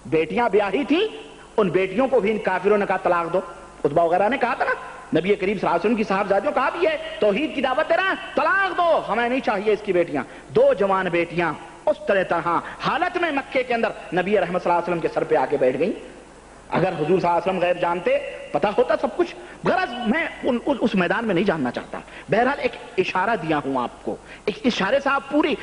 بیٹیاں بیاہی تھیں، ان بیٹیوں کو بھی ان کافروں نے کہا طلاق دو. عتبہ وغیرہ نے کہا تھا نا نبی کریم صلی اللہ علیہ وسلم کی صاحبزادیوں کہا بھی ہے توحید کی دعوت دے رہا ہے، طلاق دو، ہمیں نہیں چاہیے اس کی بیٹیاں. 2 جوان بیٹیاں اس طرح حالت میں مکے کے اندر نبی رحمت صلی اللہ علیہ وسلم کے سر پہ آ کے بیٹھ گئیں. اگر حضور صلی اللہ علیہ وسلم غیب جانتے، پتا ہوتا سب کچھ. غرض میں اس میدان میں نہیں جاننا چاہتا. بہرحال ایک اشارہ دیا ہوں آپ کو، ایک اشارے سے آپ پوری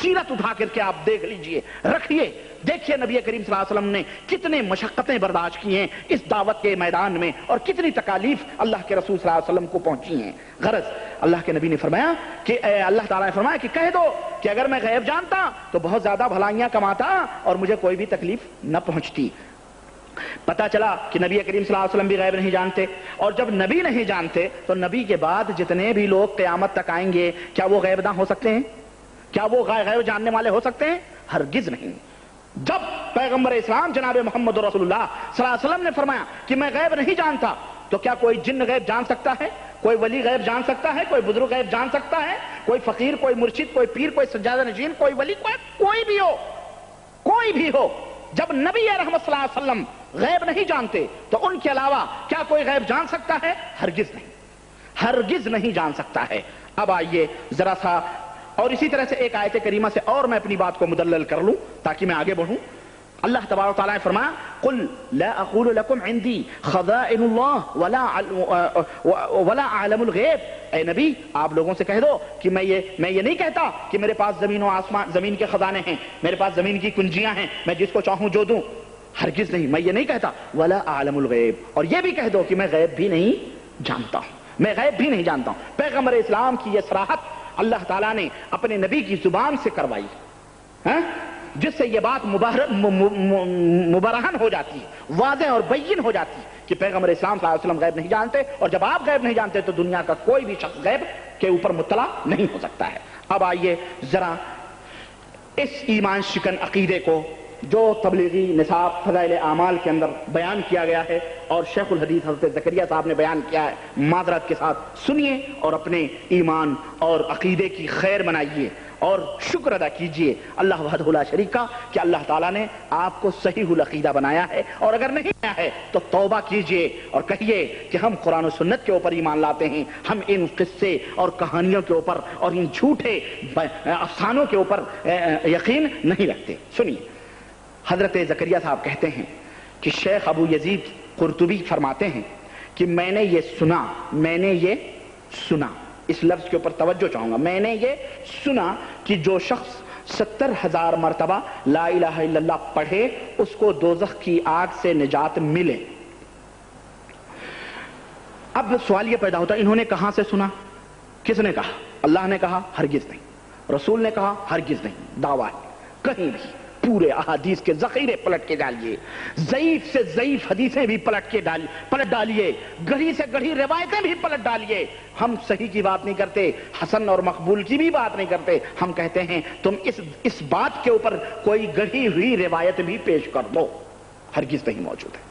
سیرت اٹھا کر کے آپ دیکھ لیجئے، رکھیے، دیکھیے نبی کریم صلی اللہ علیہ وسلم نے کتنے مشقتیں برداشت کی ہیں اس دعوت کے میدان میں، اور کتنی تکالیف اللہ کے رسول صلی اللہ علیہ وسلم کو پہنچی ہیں. غرض اللہ کے نبی نے فرمایا کہ اللہ تعالیٰ نے فرمایا کہ کہہ دو کہ اگر میں غیب جانتا تو بہت زیادہ بھلائیاں کماتا اور مجھے کوئی بھی تکلیف نہ پہنچتی. پتا چلا کہ نبی کریم صلی اللہ علیہ وسلم بھی غیب نہیں جانتے، اور جب نبی نہیں جانتے تو نبی کے بعد جتنے بھی لوگ قیامت تک آئیں گے کیا وہ غیب داں ہو سکتے ہیں؟ کیا وہ غیب جاننے والے ہو سکتے ہیں؟ ہرگز نہیں۔ جب پیغمبر اسلام جناب محمد رسول اللہ صلی اللہ علیہ وسلم نے فرمایا کہ میں غیب نہیں جانتا، تو کیا کوئی جن غیب جان سکتا ہے؟ کوئی ولی غیب جان سکتا ہے؟ کوئی بزرگ غیب جان سکتا ہے؟ کوئی فقیر، کوئی مرشد، کوئی پیر، کوئی سجادہ نشین، کوئی ولی، کوئی بھی ہو، کوئی بھی ہو، جب نبی رحمت صلی اللہ علیہ وسلم غیب نہیں جانتے تو ان کے علاوہ کیا کوئی غیب جان سکتا ہے؟ ہرگز نہیں، ہرگز نہیں جان سکتا ہے۔ اب آئیے ذرا سا، اور اسی طرح سے ایک آیت کریمہ سے اور میں اپنی بات کو مدلل کر لوں تاکہ میں آگے بڑھوں۔ اللہ تبارک و تعالیٰ نے فرمایا قل لا اقول لكم عندي خزائن الله ولا اعلم الغیب، اے نبی آپ لوگوں سے کہہ دو کہ میں یہ نہیں کہتا کہ میرے پاس زمین و آسمان، زمین کے خزانے ہیں، میرے پاس زمین کی کنجیاں ہیں، میں جس کو چاہوں جو دوں، ہرگز نہیں، میں یہ نہیں کہتا۔ ولا اعلم الغیب، اور یہ بھی کہہ دو کہ میں غیب بھی نہیں جانتا ہوں، میں غیب بھی نہیں جانتا ہوں۔ پیغمبر اسلام کی یہ صراحت اللہ تعالیٰ نے اپنے نبی کی زبان سے کروائی، جس سے یہ بات مبرہن ہو جاتی ہے، واضح اور بین ہو جاتی ہے کہ پیغمبر اسلام صلی اللہ علیہ وسلم غیب نہیں جانتے، اور جب آپ غیب نہیں جانتے تو دنیا کا کوئی بھی شخص غیب کے اوپر مطلع نہیں ہو سکتا ہے۔ اب آئیے ذرا اس ایمان شکن عقیدے کو جو تبلیغی نصاب فضائل اعمال کے اندر بیان کیا گیا ہے اور شیخ الحدیث حضرت زکریا صاحب نے بیان کیا ہے، معذرت کے ساتھ سنیے اور اپنے ایمان اور عقیدے کی خیر منائیے اور شکر ادا کیجئے اللہ وحدہ لا شریک کا کہ اللہ تعالیٰ نے آپ کو صحیح العقیدہ بنایا ہے، اور اگر نہیں بنایا ہے تو توبہ کیجئے اور کہیے کہ ہم قرآن و سنت کے اوپر ایمان لاتے ہیں، ہم ان قصے اور کہانیوں کے اوپر اور ان جھوٹے افسانوں کے اوپر یقین نہیں رکھتے۔ سنیے، حضرت زکریا صاحب کہتے ہیں کہ شیخ ابو یزید قرطبی فرماتے ہیں کہ میں نے یہ سنا، اس لفظ کے اوپر توجہ چاہوں گا، میں نے یہ سنا کہ جو شخص 70,000 مرتبہ لا الہ الا اللہ پڑھے اس کو دوزخ کی آگ سے نجات ملے۔ اب سوال یہ پیدا ہوتا ہے انہوں نے کہاں سے سنا؟ کس نے کہا؟ اللہ نے کہا؟ ہرگز نہیں۔ رسول نے کہا؟ ہرگز نہیں۔ دعویٰ ہے کہیں بھی پورے احادیث کے ذخیرے پلٹ کے ڈالیے، ضعیف سے ضعیف حدیثیں بھی پلٹ ڈالیے، گڑھی سے گڑھی روایتیں بھی پلٹ ڈالیے، ہم صحیح کی بات نہیں کرتے، حسن اور مقبول کی بھی بات نہیں کرتے، ہم کہتے ہیں تم اس بات کے اوپر کوئی گڑھی ہوئی روایت بھی پیش کر دو، ہرگز نہیں موجود ہے،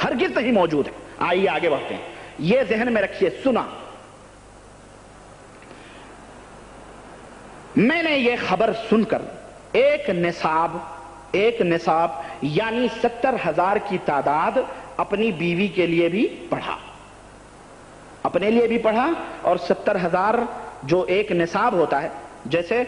ہرگز نہیں موجود ہے۔ آئیے آگے بڑھتے ہیں، یہ ذہن میں رکھیے، سنا، میں نے یہ خبر سن کر ایک نصاب یعنی 70,000 کی تعداد اپنی بیوی کے لیے بھی پڑھا، اپنے لیے بھی پڑھا، اور 70,000 جو ایک نصاب ہوتا ہے، جیسے